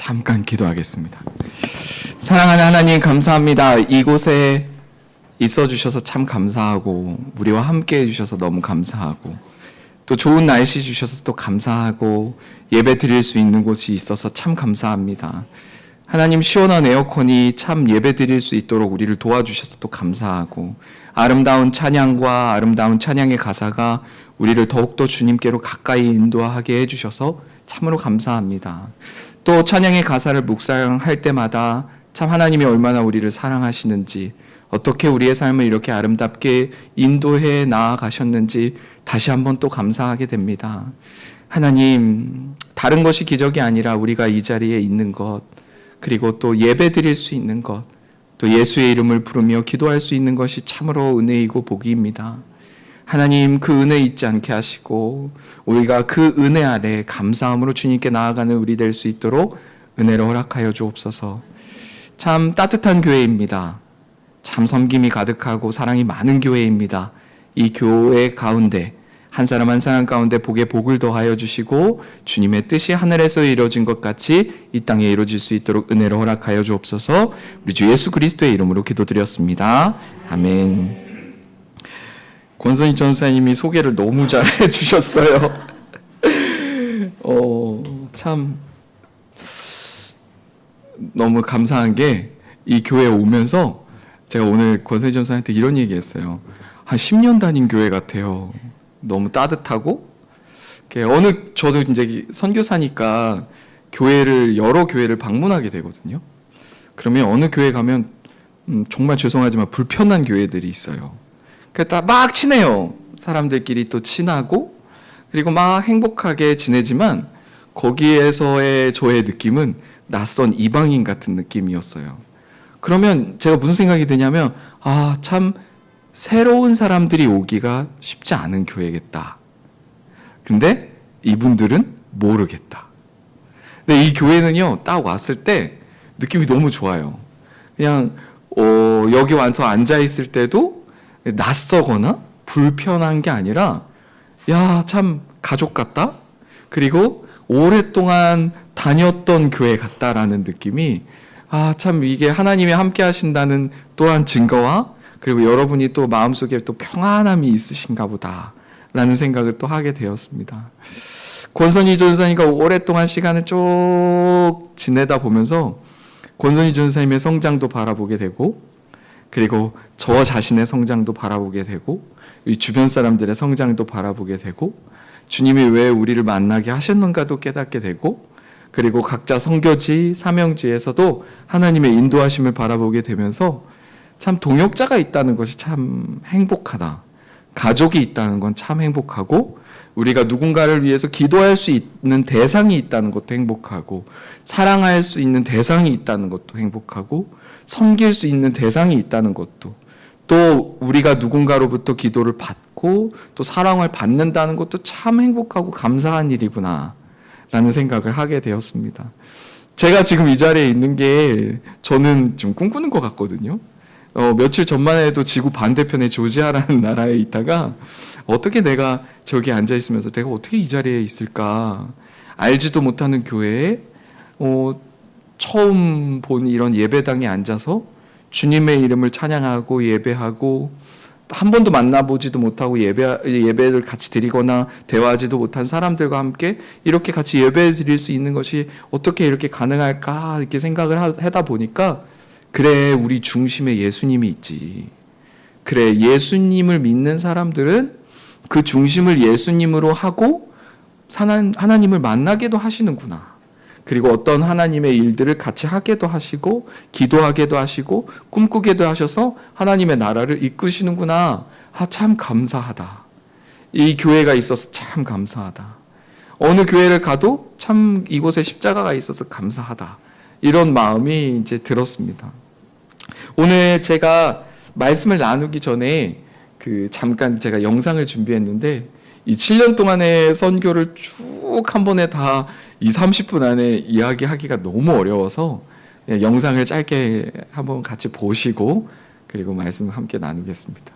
잠깐 기도하겠습니다. 사랑하는 하나님, 감사합니다. 이곳에 있어 주셔서 참 감사하고, 우리와 함께 해주셔서 너무 감사하고, 또 좋은 날씨 주셔서 또 감사하고, 예배 드릴 수 있는 곳이 있어서 참 감사합니다. 하나님, 시원한 에어컨이 참 예배 드릴 수 있도록 우리를 도와주셔서 또 감사하고, 아름다운 찬양과 아름다운 찬양의 가사가 우리를 더욱더 주님께로 가까이 인도하게 해주셔서 참으로 감사합니다. 또 찬양의 가사를 묵상할 때마다 참 하나님이 얼마나 우리를 사랑하시는지, 어떻게 우리의 삶을 이렇게 아름답게 인도해 나아가셨는지 다시 한번 또 감사하게 됩니다. 하나님, 다른 것이 기적이 아니라 우리가 이 자리에 있는 것, 그리고 또 예배 드릴 수 있는 것, 또 예수의 이름을 부르며 기도할 수 있는 것이 참으로 은혜이고 복입니다. 하나님, 그 은혜 잊지 않게 하시고 우리가 그 은혜 아래 감사함으로 주님께 나아가는 우리 될 수 있도록 은혜를 허락하여 주옵소서. 참 따뜻한 교회입니다. 참 섬김이 가득하고 사랑이 많은 교회입니다. 이 교회 가운데 한 사람 한 사람 가운데 복에 복을 더하여 주시고 주님의 뜻이 하늘에서 이루어진 것 같이 이 땅에 이루어질 수 있도록 은혜를 허락하여 주옵소서. 우리 주 예수 그리스도의 이름으로 기도드렸습니다. 아멘. 권선희 전사님이 소개를 너무 잘해 주셨어요. 참 너무 감사한 게, 이 교회에 오면서 제가 오늘 권선희 전사한테 이런 얘기했어요. 한 10년 다닌 교회 같아요. 너무 따뜻하고, 저도 이제 선교사니까 여러 교회를 방문하게 되거든요. 그러면 어느 교회 가면 정말 죄송하지만 불편한 교회들이 있어요. 그러니까 막 친해요. 사람들끼리 또 친하고, 그리고 막 행복하게 지내지만 거기에서의 저의 느낌은 낯선 이방인 같은 느낌이었어요. 그러면 제가 무슨 생각이 드냐면, 참 새로운 사람들이 오기가 쉽지 않은 교회겠다. 근데 이분들은 모르겠다. 근데 이 교회는요, 딱 왔을 때 느낌이 너무 좋아요. 그냥 여기 와서 앉아 있을 때도 낯서거나 불편한 게 아니라, 야, 참 가족 같다? 그리고 오랫동안 다녔던 교회 같다라는 느낌이, 참 이게 하나님이 함께 하신다는 또한 증거와, 그리고 여러분이 또 마음속에 또 평안함이 있으신가 보다 라는 생각을 또 하게 되었습니다. 권선희 전사님과 오랫동안 시간을 쭉 지내다 보면서 권선희 전사님의 성장도 바라보게 되고, 그리고 저 자신의 성장도 바라보게 되고, 이 주변 사람들의 성장도 바라보게 되고, 주님이 왜 우리를 만나게 하셨는가도 깨닫게 되고, 그리고 각자 선교지, 사명지에서도 하나님의 인도하심을 바라보게 되면서 참 동역자가 있다는 것이 참 행복하다. 가족이 있다는 건 참 행복하고, 우리가 누군가를 위해서 기도할 수 있는 대상이 있다는 것도 행복하고, 사랑할 수 있는 대상이 있다는 것도 행복하고, 섬길 수 있는 대상이 있다는 것도, 또 우리가 누군가로부터 기도를 받고 또 사랑을 받는다는 것도 참 행복하고 감사한 일이구나 라는 생각을 하게 되었습니다. 제가 지금 이 자리에 있는 게 저는 좀 꿈꾸는 것 같거든요. 며칠 전만 해도 지구 반대편의 조지아라는 나라에 있다가, 어떻게 내가 저기 앉아 있으면서 내가 어떻게 이 자리에 있을까, 알지도 못하는 교회에 처음 본 이런 예배당에 앉아서 주님의 이름을 찬양하고 예배하고, 한 번도 만나보지도 못하고 예배를 같이 드리거나 대화하지도 못한 사람들과 함께 이렇게 같이 예배 드릴 수 있는 것이 어떻게 이렇게 가능할까, 이렇게 생각을 하다 보니까, 그래, 우리 중심에 예수님이 있지. 그래, 예수님을 믿는 사람들은 그 중심을 예수님으로 하고 하나님을 만나게도 하시는구나. 그리고 어떤 하나님의 일들을 같이 하게도 하시고, 기도하게도 하시고, 꿈꾸게도 하셔서 하나님의 나라를 이끄시는구나. 참 감사하다. 이 교회가 있어서 참 감사하다. 어느 교회를 가도 참 이곳에 십자가가 있어서 감사하다. 이런 마음이 이제 들었습니다. 오늘 제가 말씀을 나누기 전에 잠깐 제가 영상을 준비했는데, 이 7년 동안의 선교를 쭉 한 번에 다 30분 안에 이야기하기가 너무 어려워서 영상을 짧게 한번 같이 보시고, 그리고 말씀을 함께 나누겠습니다.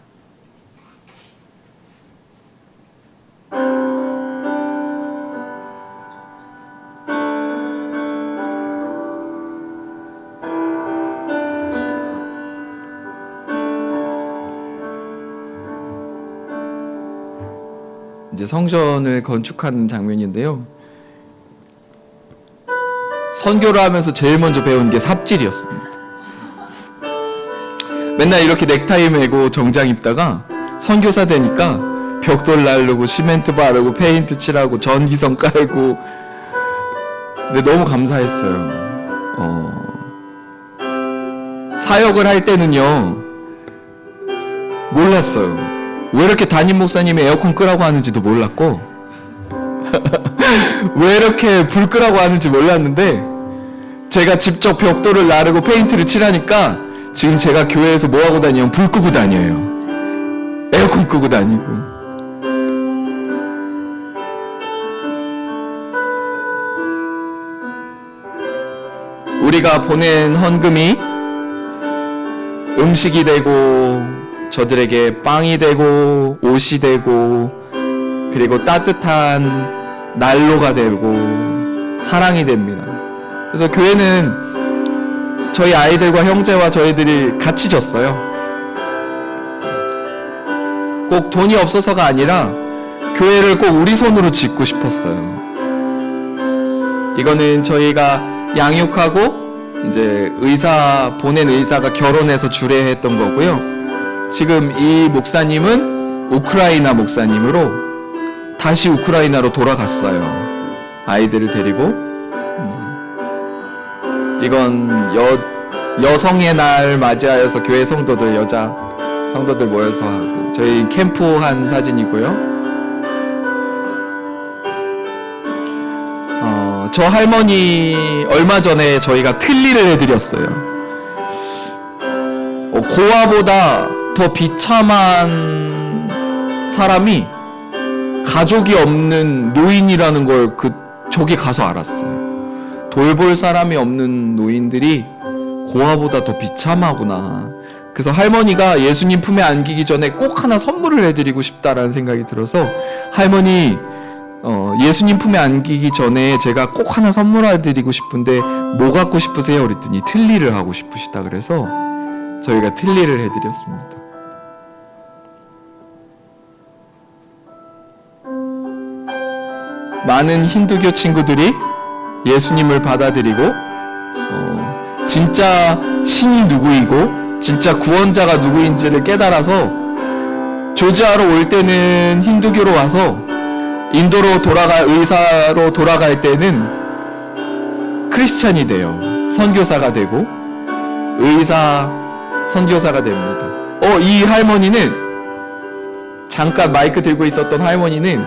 이제 성전을 건축하는 장면인데요. 선교를 하면서 제일 먼저 배운 게 삽질이었습니다. 맨날 이렇게 넥타이 매고 정장 입다가 선교사 되니까 벽돌 날르고 시멘트 바르고 페인트 칠하고 전기선 깔고, 근데 너무 감사했어요. 사역을 할 때는요 몰랐어요. 왜 이렇게 담임 목사님이 에어컨 끄라고 하는지도 몰랐고 왜 이렇게 불 끄라고 하는지 몰랐는데, 제가 직접 벽돌을 나르고 페인트를 칠하니까 지금 제가 교회에서 뭐 하고 다니면 불 끄고 다녀요. 에어컨 끄고 다니고. 우리가 보낸 헌금이 음식이 되고, 저들에게 빵이 되고, 옷이 되고, 그리고 따뜻한 난로가 되고, 사랑이 됩니다. 그래서 교회는 저희 아이들과 형제와 저희들이 같이 졌어요. 꼭 돈이 없어서가 아니라 교회를 꼭 우리 손으로 짓고 싶었어요. 이거는 저희가 양육하고 이제 보낸 의사가 결혼해서 주례했던 거고요. 지금 이 목사님은 우크라이나 목사님으로 다시 우크라이나로 돌아갔어요. 아이들을 데리고. 이건 여성의 날 맞이하여서 교회 성도들, 여자 성도들 모여서 하고, 저희 캠프한 사진이고요. 저 할머니 얼마 전에 저희가 틀니를 해드렸어요. 고아보다 더 비참한 사람이 가족이 없는 노인이라는 걸 저기 가서 알았어요. 돌볼 사람이 없는 노인들이 고아보다 더 비참하구나. 그래서 할머니가 예수님 품에 안기기 전에 꼭 하나 선물을 해드리고 싶다라는 생각이 들어서, 할머니 예수님 품에 안기기 전에 제가 꼭 하나 선물해드리고 싶은데 뭐 갖고 싶으세요? 그랬더니 틀니를 하고 싶으시다 그래서 저희가 틀니를 해드렸습니다. 많은 힌두교 친구들이 예수님을 받아들이고 진짜 신이 누구이고 진짜 구원자가 누구인지를 깨달아서 조지아로 올 때는 힌두교로 와서 인도로 의사로 돌아갈 때는 크리스찬이 돼요. 선교사가 되고 의사 선교사가 됩니다. 이 할머니는, 잠깐 마이크 들고 있었던 할머니는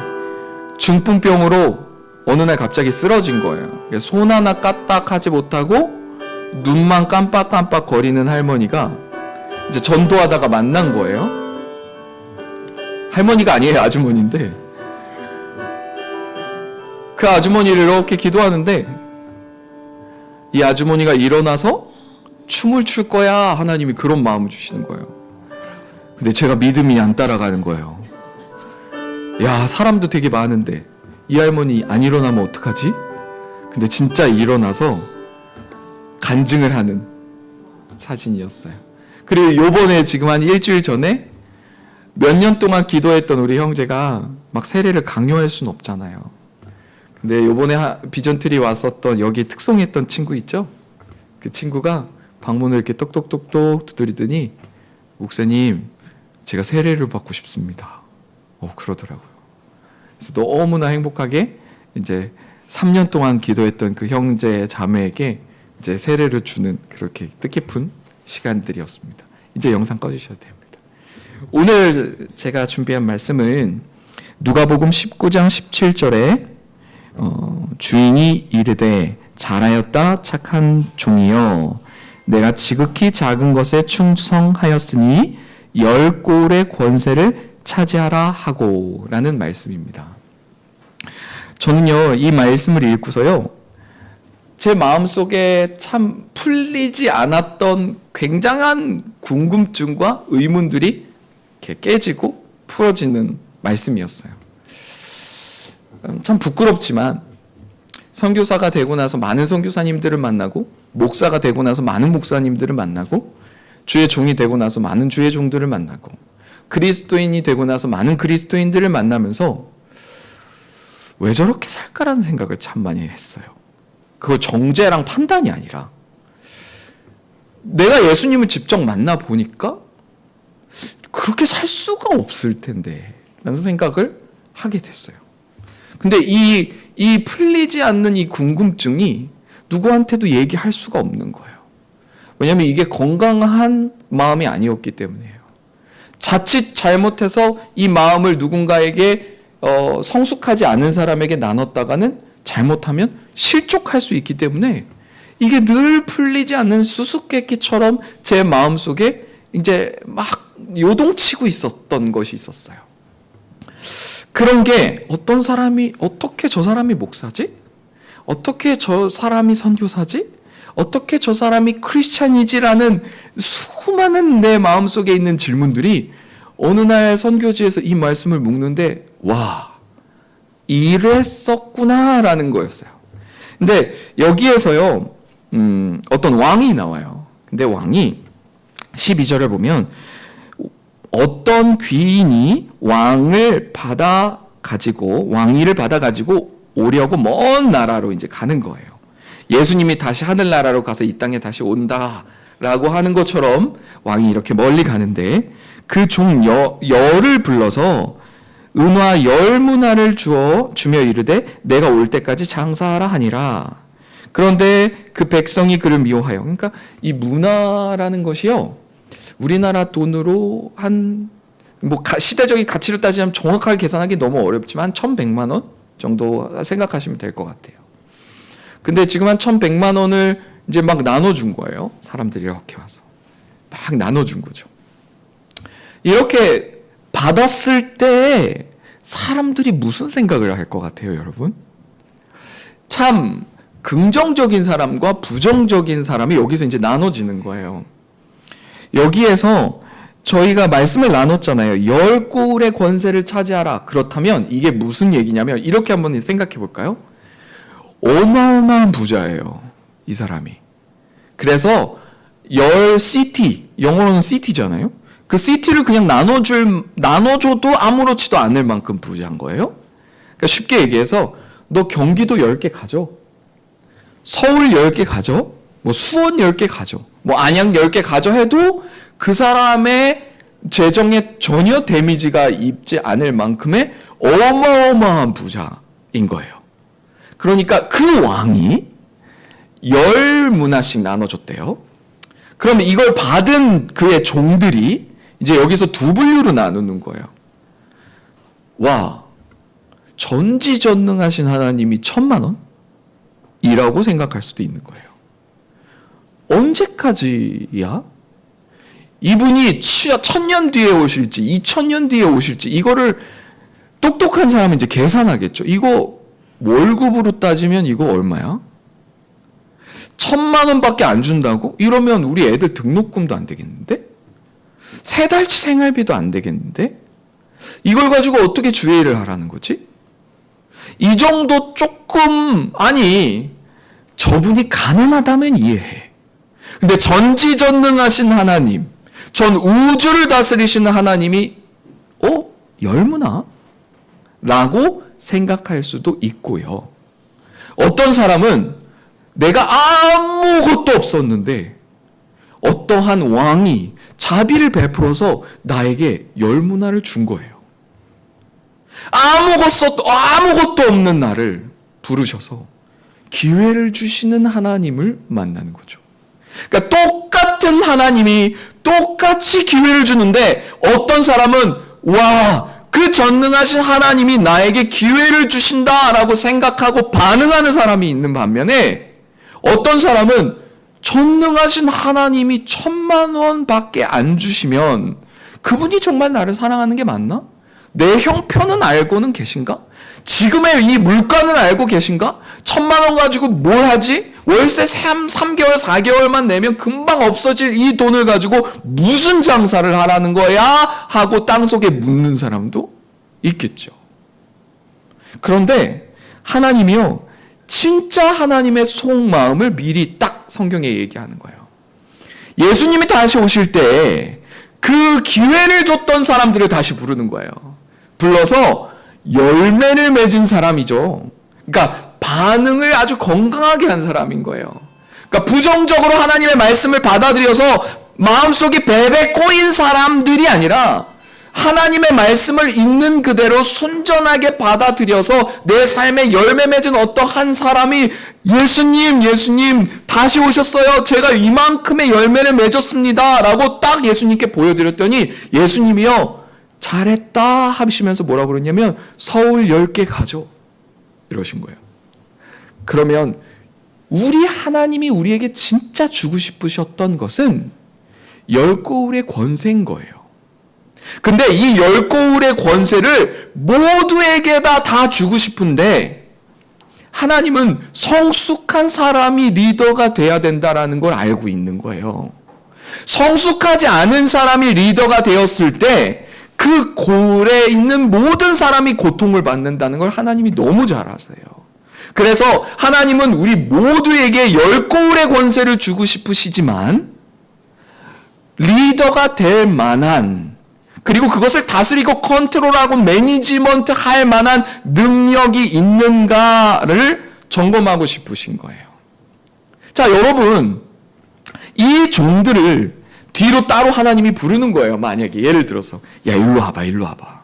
중풍병으로 어느 날 갑자기 쓰러진 거예요. 손 하나 까딱하지 못하고 눈만 깜빡깜빡 거리는 할머니가 이제 전도하다가 만난 거예요. 할머니가 아니에요, 아주머니인데. 그 아주머니를 이렇게 기도하는데 이 아주머니가 일어나서 춤을 출 거야, 하나님이 그런 마음을 주시는 거예요. 근데 제가 믿음이 안 따라가는 거예요. 야, 사람도 되게 많은데 이 할머니 안 일어나면 어떡하지? 근데 진짜 일어나서 간증을 하는 사진이었어요. 그리고 요번에 지금 한 일주일 전에 몇 년 동안 기도했던 우리 형제가 막 세례를 강요할 수는 없잖아요. 근데 요번에 비전트리 왔었던, 여기 특송했던 친구 있죠? 그 친구가 방문을 이렇게 똑똑똑똑 두드리더니, 목사님, 제가 세례를 받고 싶습니다. 그러더라고요. 그래서 너무나 행복하게 이제 3년 동안 기도했던 그 형제 자매에게 이제 세례를 주는 그렇게 뜻깊은 시간들이었습니다. 이제 영상 꺼주셔도 됩니다. 오늘 제가 준비한 말씀은 누가복음 19장 17절에 주인이 이르되 잘하였다 착한 종이여, 내가 지극히 작은 것에 충성하였으니 10고울의 권세를 차지하라 하고, 라는 말씀입니다. 저는요 이 말씀을 읽고서요 제 마음속에 참 풀리지 않았던 굉장한 궁금증과 의문들이 이렇게 깨지고 풀어지는 말씀이었어요. 참 부끄럽지만 선교사가 되고 나서 많은 선교사님들을 만나고, 목사가 되고 나서 많은 목사님들을 만나고, 주의 종이 되고 나서 많은 주의 종들을 만나고, 그리스도인이 되고 나서 많은 그리스도인들을 만나면서 왜 저렇게 살까라는 생각을 참 많이 했어요. 그거 정죄랑 판단이 아니라 내가 예수님을 직접 만나 보니까 그렇게 살 수가 없을 텐데 라는 생각을 하게 됐어요. 근데 이 풀리지 않는 이 궁금증이 누구한테도 얘기할 수가 없는 거예요. 왜냐하면 이게 건강한 마음이 아니었기 때문이에요. 자칫 잘못해서 이 마음을 누군가에게 성숙하지 않은 사람에게 나눴다가는 잘못하면 실족할 수 있기 때문에 이게 늘 풀리지 않는 수수께끼처럼 제 마음속에 이제 막 요동치고 있었던 것이 있었어요. 그런 게 어떤 사람이 어떻게 저 사람이 목사지? 어떻게 저 사람이 선교사지? 어떻게 저 사람이 크리스찬이지라는 수많은 내 마음속에 있는 질문들이 어느 날 선교지에서 이 말씀을 묵는데 와, 이랬었구나라는 거였어요. 근데 여기에서요 어떤 왕이 나와요. 근데 왕이 12절을 보면 어떤 귀인이 왕위를 받아 가지고 오려고 먼 나라로 이제 가는 거예요. 예수님이 다시 하늘나라로 가서 이 땅에 다시 온다라고 하는 것처럼 왕이 이렇게 멀리 가는데 그 종 열을 불러서 은화 10문화를 주며 이르되 내가 올 때까지 장사하라 하니라. 그런데 그 백성이 그를 미워하여. 그러니까 이 문화라는 것이요, 우리나라 돈으로 시대적인 가치를 따지면 정확하게 계산하기 너무 어렵지만 1,100만 원 정도 생각하시면 될 것 같아요. 근데 지금 한 1,100만 원을 이제 막 나눠준 거예요. 사람들이 이렇게 와서 막 나눠준 거죠. 이렇게 받았을 때 사람들이 무슨 생각을 할 것 같아요, 여러분? 참 긍정적인 사람과 부정적인 사람이 여기서 이제 나눠지는 거예요. 여기에서 저희가 말씀을 나눴잖아요. 10꼴의 권세를 차지하라. 그렇다면 이게 무슨 얘기냐면 이렇게 한번 생각해 볼까요? 어마어마한 부자예요, 이 사람이. 그래서 10시티, 영어로는 시티잖아요. 그 시티를 그냥 나눠줘도 아무렇지도 않을 만큼 부자인 거예요. 그러니까 쉽게 얘기해서 너 경기도 10개 가져, 서울 10개 가져, 뭐 수원 10개 가져, 뭐 안양 10개 가져 해도 그 사람의 재정에 전혀 데미지가 입지 않을 만큼의 어마어마한 부자인 거예요. 그러니까 그 왕이 10문화씩 나눠줬대요. 그럼 이걸 받은 그의 종들이 이제 여기서 두 분류로 나누는 거예요. 와, 전지전능하신 하나님이 1,000만 원? 이라고 생각할 수도 있는 거예요. 언제까지야? 이분이 1,000년 뒤에 오실지 2,000년 뒤에 오실지 이거를 똑똑한 사람은 이제 계산하겠죠. 이거 월급으로 따지면 이거 얼마야? 1,000만 원밖에 안 준다고? 이러면 우리 애들 등록금도 안 되겠는데? 3달치 생활비도 안 되겠는데? 이걸 가지고 어떻게 주회의를 하라는 거지? 이 정도 조금, 아니, 저분이 가난하다면 이해해. 근데 전지전능하신 하나님, 전 우주를 다스리시는 하나님이 10문화? 라고 생각할 수도 있고요. 어떤 사람은 내가 아무것도 없었는데 어떠한 왕이 자비를 베풀어서 나에게 10문화를 준 거예요. 아무것도 없는 나를 부르셔서 기회를 주시는 하나님을 만나는 거죠. 그러니까 똑같은 하나님이 똑같이 기회를 주는데 어떤 사람은 그 전능하신 하나님이 나에게 기회를 주신다라고 생각하고 반응하는 사람이 있는 반면에 어떤 사람은 전능하신 하나님이 1,000만 원밖에 안 주시면 그분이 정말 나를 사랑하는 게 맞나? 내 형편은 알고는 계신가? 지금의 이 물가는 알고 계신가? 1,000만 원 가지고 뭘 하지? 월세 3개월, 4개월만 내면 금방 없어질 이 돈을 가지고 무슨 장사를 하라는 거야? 하고 땅속에 묻는 사람도 있겠죠. 그런데 하나님이요, 진짜 하나님의 속마음을 미리 딱 성경에 얘기하는 거예요. 예수님이 다시 오실 때 그 기회를 줬던 사람들을 다시 부르는 거예요. 불러서 열매를 맺은 사람이죠. 그러니까 반응을 아주 건강하게 한 사람인 거예요. 그러니까 부정적으로 하나님의 말씀을 받아들여서 마음속이 베베 꼬인 사람들이 아니라 하나님의 말씀을 있는 그대로 순전하게 받아들여서 내 삶에 열매 맺은 어떠한 사람이 예수님 다시 오셨어요. 제가 이만큼의 열매를 맺었습니다. 라고 딱 예수님께 보여드렸더니 예수님이요, 잘했다 하시면서 뭐라고 그러냐면 서울 10개 가져 이러신 거예요. 그러면 우리 하나님이 우리에게 진짜 주고 싶으셨던 것은 10고울의 권세인 거예요. 근데 이 10고울의 권세를 모두에게 다 주고 싶은데 하나님은 성숙한 사람이 리더가 돼야 된다라는 걸 알고 있는 거예요. 성숙하지 않은 사람이 리더가 되었을 때 그 고울에 있는 모든 사람이 고통을 받는다는 걸 하나님이 너무 잘 아세요. 그래서 하나님은 우리 모두에게 10고울의 권세를 주고 싶으시지만 리더가 될 만한, 그리고 그것을 다스리고 컨트롤하고 매니지먼트 할 만한 능력이 있는가를 점검하고 싶으신 거예요. 자, 여러분, 이 종들을 뒤로 따로 하나님이 부르는 거예요. 만약에 예를 들어서 야, 일로 와봐.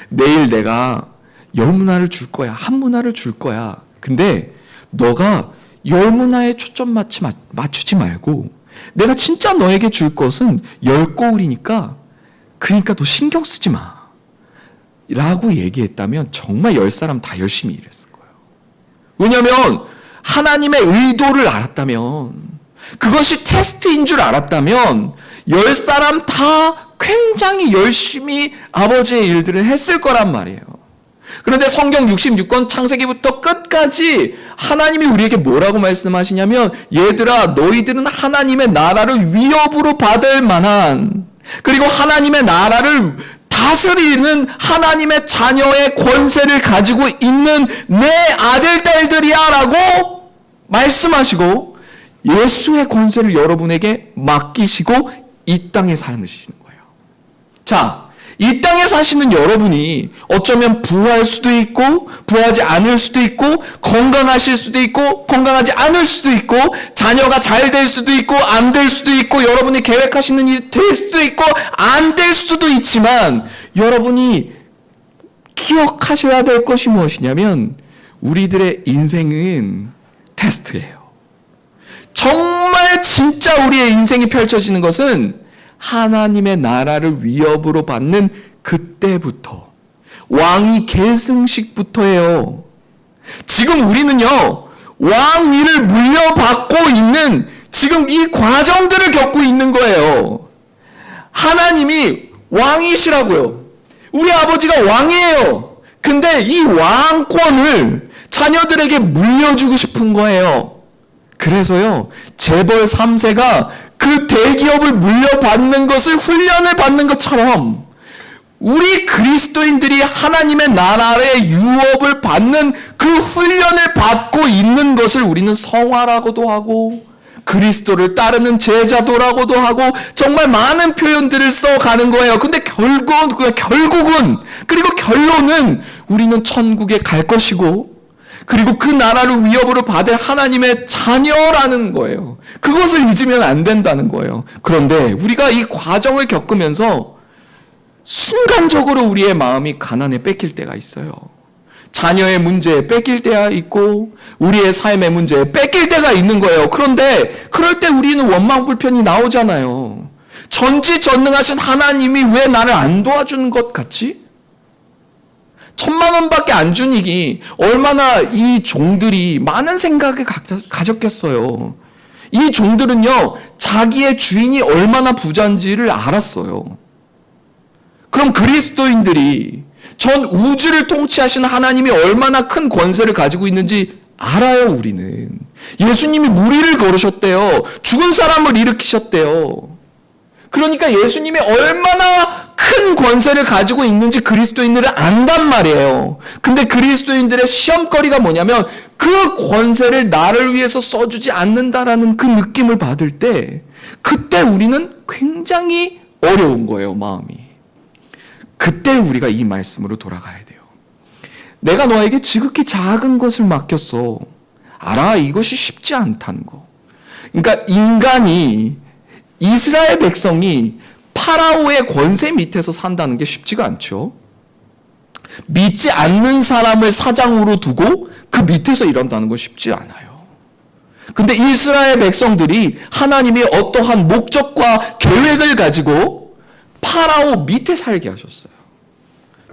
내일 내가 10문화를 줄 거야. 1문화를 줄 거야. 근데 너가 10문화에 초점 맞추지 말고 내가 진짜 너에게 줄 것은 10고울이니까 그러니까 너 신경 쓰지 마 라고 얘기했다면 정말 10사람 다 열심히 일했을 거예요. 왜냐하면 하나님의 의도를 알았다면, 그것이 테스트인 줄 알았다면 10사람 다 굉장히 열심히 아버지의 일들을 했을 거란 말이에요. 그런데 성경 66권 창세기부터 끝까지 하나님이 우리에게 뭐라고 말씀하시냐면, 얘들아 너희들은 하나님의 나라를 위협으로 받을 만한, 그리고 하나님의 나라를 다스리는 하나님의 자녀의 권세를 가지고 있는 내 아들 딸들이야 라고 말씀하시고 예수의 권세를 여러분에게 맡기시고 이 땅에 사시는 거예요. 자, 이 땅에 사시는 여러분이 어쩌면 부할 수도 있고 부하지 않을 수도 있고 건강하실 수도 있고 건강하지 않을 수도 있고 자녀가 잘 될 수도 있고 안 될 수도 있고 여러분이 계획하시는 일이 될 수도 있고 안 될 수도 있지만, 여러분이 기억하셔야 될 것이 무엇이냐면 우리들의 인생은 테스트예요. 정말 진짜 우리의 인생이 펼쳐지는 것은 하나님의 나라를 위협으로 받는 그때부터, 왕위 계승식부터예요. 지금 우리는요, 왕위를 물려받고 있는 지금 이 과정들을 겪고 있는 거예요. 하나님이 왕이시라고요. 우리 아버지가 왕이에요. 근데 이 왕권을 자녀들에게 물려주고 싶은 거예요. 그래서요, 재벌 3세가 그 대기업을 물려받는 것을 훈련을 받는 것처럼 우리 그리스도인들이 하나님의 나라의 유업을 받는 그 훈련을 받고 있는 것을 우리는 성화라고도 하고 그리스도를 따르는 제자도라고도 하고 정말 많은 표현들을 써가는 거예요. 근데 결국은 그리고 결론은 우리는 천국에 갈 것이고 그리고 그 나라를 위협으로 받을 하나님의 자녀라는 거예요. 그것을 잊으면 안 된다는 거예요. 그런데 우리가 이 과정을 겪으면서 순간적으로 우리의 마음이 가난에 뺏길 때가 있어요. 자녀의 문제에 뺏길 때가 있고 우리의 삶의 문제에 뺏길 때가 있는 거예요. 그런데 그럴 때 우리는 원망불편이 나오잖아요. 전지전능하신 하나님이 왜 나를 안 도와주는 것 같지? 1,000,000원밖에 안 주니 얼마나 이 종들이 많은 생각을 가졌겠어요. 이 종들은요, 자기의 주인이 얼마나 부자인지를 알았어요. 그럼 그리스도인들이 전 우주를 통치하시는 하나님이 얼마나 큰 권세를 가지고 있는지 알아요. 우리는 예수님이 무리를 걸으셨대요. 죽은 사람을 일으키셨대요. 그러니까 예수님이 얼마나 큰 권세를 가지고 있는지 그리스도인들은 안단 말이에요. 근데 그리스도인들의 시험거리가 뭐냐면 그 권세를 나를 위해서 써주지 않는다라는 그 느낌을 받을 때 그때 우리는 굉장히 어려운 거예요. 마음이. 그때 우리가 이 말씀으로 돌아가야 돼요. 내가 너에게 지극히 작은 것을 맡겼어. 알아, 이것이 쉽지 않다는 거. 그러니까 인간이, 이스라엘 백성이 파라오의 권세 밑에서 산다는 게 쉽지가 않죠. 믿지 않는 사람을 사장으로 두고 그 밑에서 일한다는 건 쉽지 않아요. 근데 이스라엘 백성들이 하나님이 어떠한 목적과 계획을 가지고 파라오 밑에 살게 하셨어요.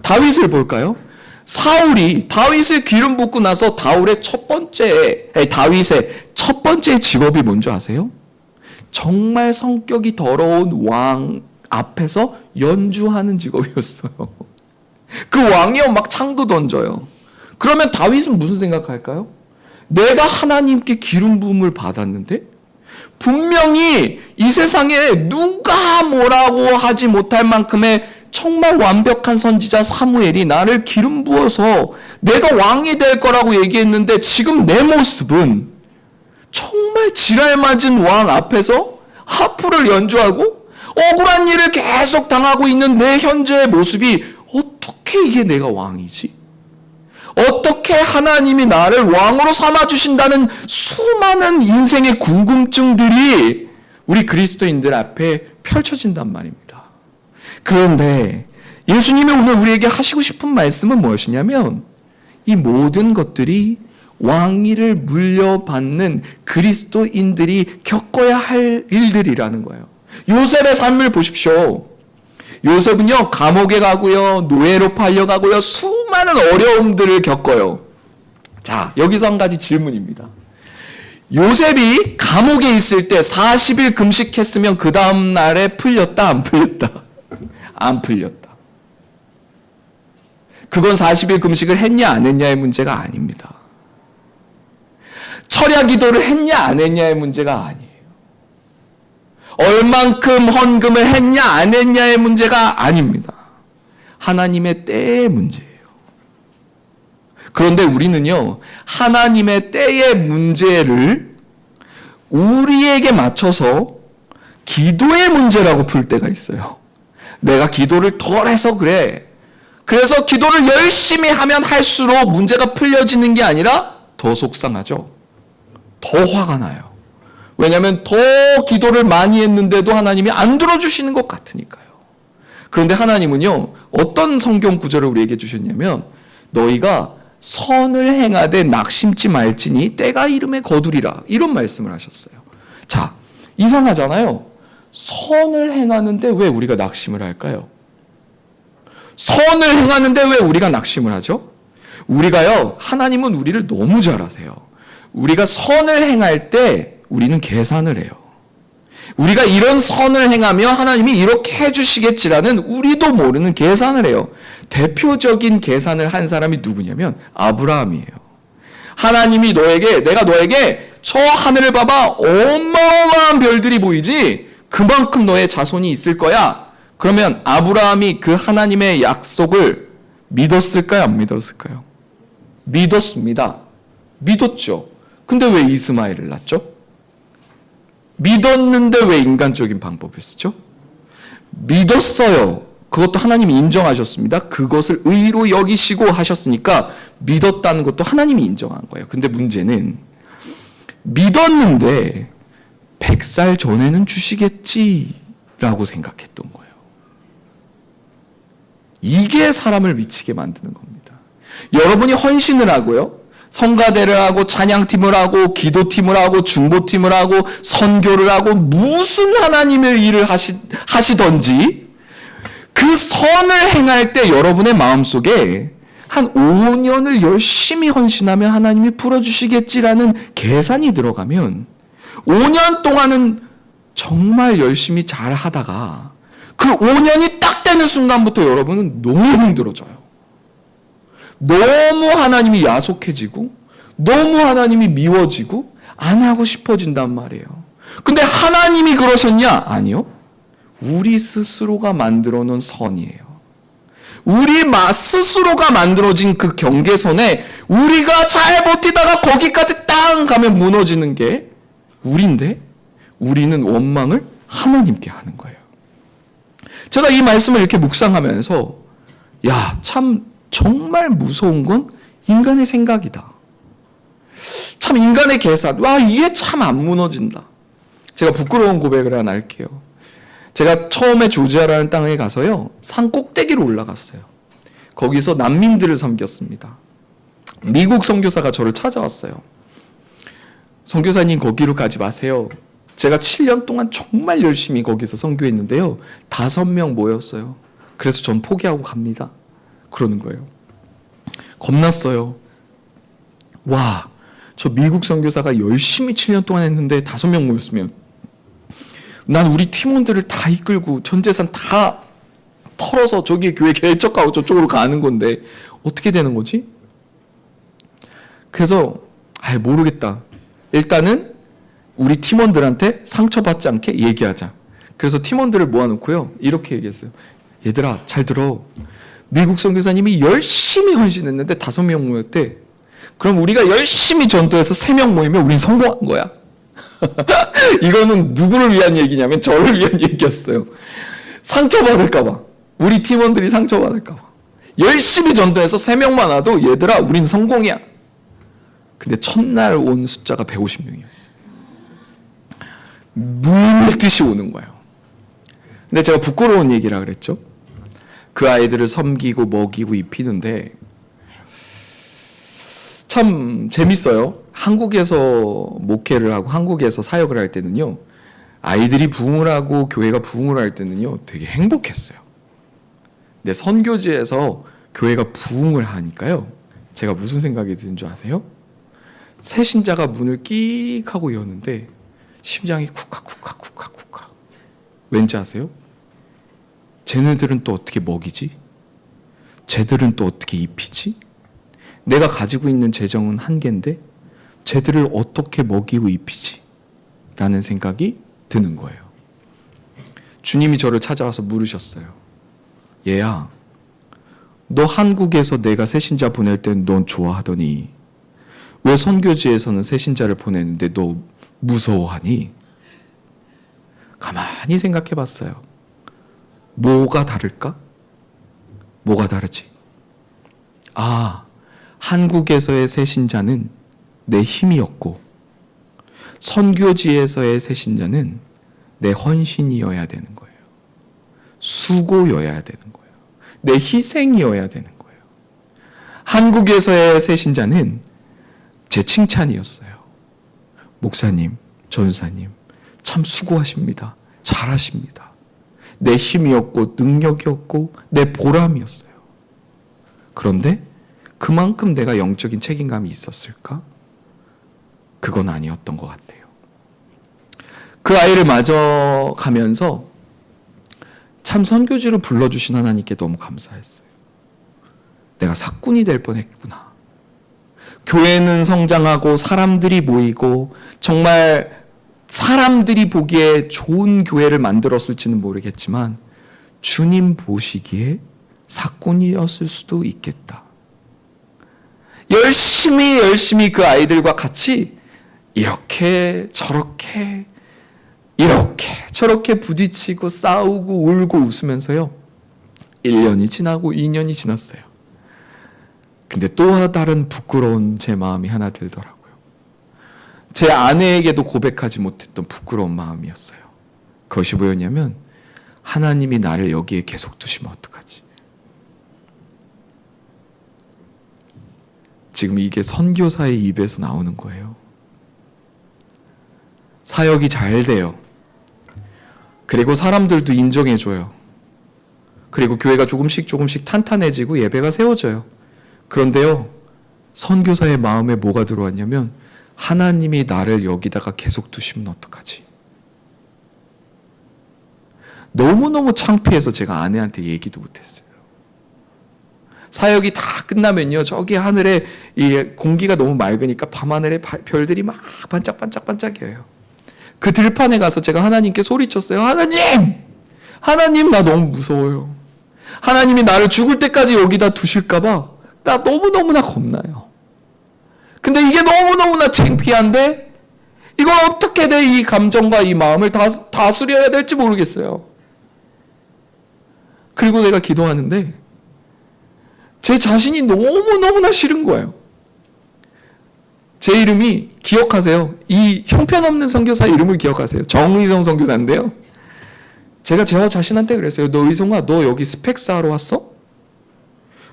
다윗을 볼까요? 사울이 다윗을 기름 붓고 나서 다윗의 첫 번째 직업이 뭔지 아세요? 정말 성격이 더러운 왕 앞에서 연주하는 직업이었어요. 그 왕이요 막 창도 던져요. 그러면 다윗은 무슨 생각할까요? 내가 하나님께 기름 부음을 받았는데 분명히 이 세상에 누가 뭐라고 하지 못할 만큼의 정말 완벽한 선지자 사무엘이 나를 기름 부어서 내가 왕이 될 거라고 얘기했는데 지금 내 모습은 정말 지랄맞은 왕 앞에서 하프를 연주하고 억울한 일을 계속 당하고 있는 내 현재의 모습이 어떻게 이게 내가 왕이지? 어떻게 하나님이 나를 왕으로 삼아주신다는 수많은 인생의 궁금증들이 우리 그리스도인들 앞에 펼쳐진단 말입니다. 그런데 예수님이 오늘 우리에게 하시고 싶은 말씀은 무엇이냐면 이 모든 것들이 왕위를 물려받는 그리스도인들이 겪어야 할 일들이라는 거예요. 요셉의 삶을 보십시오. 요셉은요, 감옥에 가고요, 노예로 팔려가고요, 수많은 어려움들을 겪어요. 자, 여기서 한 가지 질문입니다. 요셉이 감옥에 있을 때 40일 금식했으면 그 다음 날에 풀렸다, 안 풀렸다? 안 풀렸다. 그건 40일 금식을 했냐, 안 했냐의 문제가 아닙니다. 철야 기도를 했냐, 안 했냐의 문제가 아니에요. 얼만큼 헌금을 했냐 안 했냐의 문제가 아닙니다. 하나님의 때의 문제예요. 그런데 우리는요, 하나님의 때의 문제를 우리에게 맞춰서 기도의 문제라고 풀 때가 있어요. 내가 기도를 덜 해서 그래. 그래서 기도를 열심히 하면 할수록 문제가 풀려지는 게 아니라 더 속상하죠. 더 화가 나요. 왜냐하면 더 기도를 많이 했는데도 하나님이 안 들어주시는 것 같으니까요. 그런데 하나님은요, 어떤 성경 구절을 우리에게 주셨냐면 너희가 선을 행하되 낙심치 말지니 때가 이름에 거두리라, 이런 말씀을 하셨어요. 자, 이상하잖아요. 선을 행하는데 왜 우리가 낙심을 할까요? 선을 행하는데 왜 우리가 낙심을 하죠? 우리가요, 하나님은 우리를 너무 잘 아세요. 우리가 선을 행할 때 우리는 계산을 해요. 우리가 이런 선을 행하면 하나님이 이렇게 해주시겠지라는 우리도 모르는 계산을 해요. 대표적인 계산을 한 사람이 누구냐면 아브라함이에요. 하나님이 내가 너에게 저 하늘을 봐봐, 어마어마한 별들이 보이지? 그만큼 너의 자손이 있을 거야. 그러면 아브라함이 그 하나님의 약속을 믿었을까요? 안 믿었을까요? 믿었습니다. 믿었죠. 근데 왜 이스마엘을 낳죠? 믿었는데 왜 인간적인 방법을 쓰죠? 믿었어요. 그것도 하나님이 인정하셨습니다. 그것을 의로 여기시고 하셨으니까 믿었다는 것도 하나님이 인정한 거예요. 근데 문제는 믿었는데 100살 전에는 주시겠지라고 생각했던 거예요. 이게 사람을 미치게 만드는 겁니다. 여러분이 헌신을 하고요, 성가대를 하고 찬양팀을 하고 기도팀을 하고 중보팀을 하고 선교를 하고 무슨 하나님의 일을 하시던지 그 선을 행할 때 여러분의 마음속에 한 5년을 열심히 헌신하면 하나님이 풀어주시겠지라는 계산이 들어가면 5년 동안은 정말 열심히 잘 하다가 그 5년이 딱 되는 순간부터 여러분은 너무 힘들어져요. 너무 하나님이 야속해지고 너무 하나님이 미워지고 안 하고 싶어진단 말이에요. 근데 하나님이 그러셨냐? 아니요. 우리 스스로가 만들어 놓은 선이에요. 우리 스스로가 만들어진 그 경계선에 우리가 잘 버티다가 거기까지 땅 가면 무너지는 게 우리인데 우리는 원망을 하나님께 하는 거예요. 제가 이 말씀을 이렇게 묵상하면서 참 정말 무서운 건 인간의 생각이다. 참 인간의 계산. 와, 이게 참 안 무너진다. 제가 부끄러운 고백을 하나 할게요. 제가 처음에 조지아라는 땅에 가서요, 산 꼭대기로 올라갔어요. 거기서 난민들을 섬겼습니다. 미국 선교사가 저를 찾아왔어요. 선교사님, 거기로 가지 마세요. 제가 7년 동안 정말 열심히 거기서 선교했는데요, 5명 모였어요. 그래서 전 포기하고 갑니다. 그러는 거예요. 겁났어요. 와, 저 미국 선교사가 열심히 7년 동안 했는데 5명 모였으면 난 우리 팀원들을 다 이끌고 전 재산 다 털어서 저기 교회 개척하고 저쪽으로 가는 건데 어떻게 되는 거지? 그래서 모르겠다. 일단은 우리 팀원들한테 상처받지 않게 얘기하자. 그래서 팀원들을 모아놓고요, 이렇게 얘기했어요. 얘들아, 잘 들어. 미국 선교사님이 열심히 헌신했는데 5명 모였대. 그럼 우리가 열심히 전도해서 3명 모이면 우린 성공한 거야. 이거는 누구를 위한 얘기냐면 저를 위한 얘기였어요. 상처받을까봐. 우리 팀원들이 상처받을까봐. 열심히 전도해서 3명만 와도 얘들아, 우린 성공이야. 근데 첫날 온 숫자가 150명이었어요. 물듯이 오는 거예요. 근데 제가 부끄러운 얘기라 그랬죠. 그 아이들을 섬기고 먹이고 입히는데 참 재밌어요. 한국에서 목회를 하고 한국에서 사역을 할 때는요, 아이들이 부흥을 하고 교회가 부흥을 할 때는요, 되게 행복했어요. 근데 선교지에서 교회가 부흥을 하니까요, 제가 무슨 생각이 드는 줄 아세요? 새 신자가 문을 끽 하고 여는데 심장이 쿡쿡쿡쿡쿡쿡. 왠지 아세요? 쟤네들은 또 어떻게 먹이지? 쟤들은 또 어떻게 입히지? 내가 가지고 있는 재정은 한계인데 쟤들을 어떻게 먹이고 입히지? 라는 생각이 드는 거예요. 주님이 저를 찾아와서 물으셨어요. 얘야, 너 한국에서 내가 새신자 보낼 땐 넌 좋아하더니 왜 선교지에서는 새신자를 보내는데 너 무서워하니? 가만히 생각해 봤어요. 뭐가 다를까? 뭐가 다르지? 한국에서의 새신자는 내 힘이었고 선교지에서의 새신자는 내 헌신이어야 되는 거예요. 수고여야 되는 거예요. 내 희생이어야 되는 거예요. 한국에서의 새신자는 제 칭찬이었어요. 목사님, 전사님, 참 수고하십니다. 잘하십니다. 내 힘이었고 능력이었고 내 보람이었어요. 그런데 그만큼 내가 영적인 책임감이 있었을까? 그건 아니었던 것 같아요. 그 아이를 맞아 가면서 참 선교지로 불러주신 하나님께 너무 감사했어요. 내가 사꾼이 될 뻔했구나. 교회는 성장하고 사람들이 모이고 정말 사람들이 보기에 좋은 교회를 만들었을지는 모르겠지만 주님 보시기에 사꾼이었을 수도 있겠다. 열심히 그 아이들과 같이 이렇게 저렇게 부딪히고 싸우고 울고 웃으면서요, 1년이 지나고 2년이 지났어요. 근데 또 다른 부끄러운 제 마음이 하나 들더라고요. 제 아내에게도 고백하지 못했던 부끄러운 마음이었어요. 그것이 뭐였냐면, 하나님이 나를 여기에 계속 두시면 어떡하지? 지금 이게 선교사의 입에서 나오는 거예요. 사역이 잘 돼요. 그리고 사람들도 인정해줘요. 그리고 교회가 조금씩 탄탄해지고 예배가 세워져요. 그런데요, 선교사의 마음에 뭐가 들어왔냐면, 하나님이 나를 여기다가 계속 두시면 어떡하지? 너무너무 창피해서 제가 아내한테 얘기도 못했어요. 사역이 다 끝나면요, 저기 하늘에 이 공기가 너무 맑으니까 밤하늘에 별들이 막 반짝반짝반짝해요. 그 들판에 가서 제가 하나님께 소리쳤어요. 하나님, 나 너무 무서워요. 하나님이 나를 죽을 때까지 여기다 두실까봐 나 너무너무나 겁나요. 근데 이게 너무너무나 창피한데 이걸 어떻게 이 감정과 이 마음을 다스려야 될지 모르겠어요. 그리고 내가 기도하는데 제 자신이 너무너무나 싫은 거예요. 제 이름이 기억하세요. 이 형편없는 선교사 이름을 기억하세요. 정의성 선교사인데요. 제가 저 자신한테 그랬어요. 너 의성아, 너 여기 스펙 쌓으러 왔어?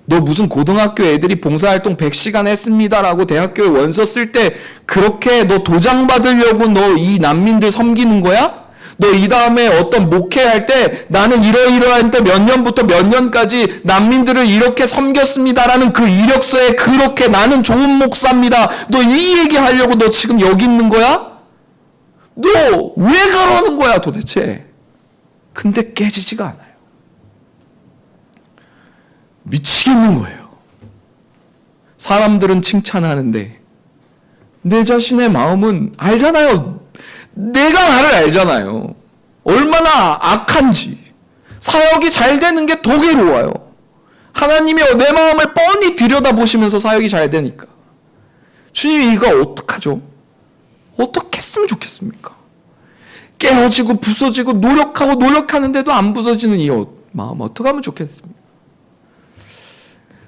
너 무슨 고등학교 애들이 봉사활동 100시간 했습니다라고 대학교에 원서 쓸 때 그렇게 너 도장 받으려고 너 이 난민들 섬기는 거야? 너 이 다음에 어떤 목회할 때 나는 이러이러한 때 몇 년부터 몇 년까지 난민들을 이렇게 섬겼습니다라는 그 이력서에 그렇게 나는 좋은 목사입니다. 너 이 얘기 하려고 너 지금 여기 있는 거야? 너 왜 그러는 거야 도대체? 근데 깨지지가 않아요. 미치겠는 거예요. 사람들은 칭찬하는데 내 자신의 마음은 알잖아요. 내가 나를 알잖아요. 얼마나 악한지. 사역이 잘 되는 게 더 괴로워요. 하나님이 내 마음을 뻔히 들여다보시면서 사역이 잘 되니까. 주님 이거 어떡하죠? 어떻게 했으면 좋겠습니까? 깨어지고 부서지고 노력하고 노력하는데도 안 부서지는 이 마음 어떻게 하면 좋겠습니까?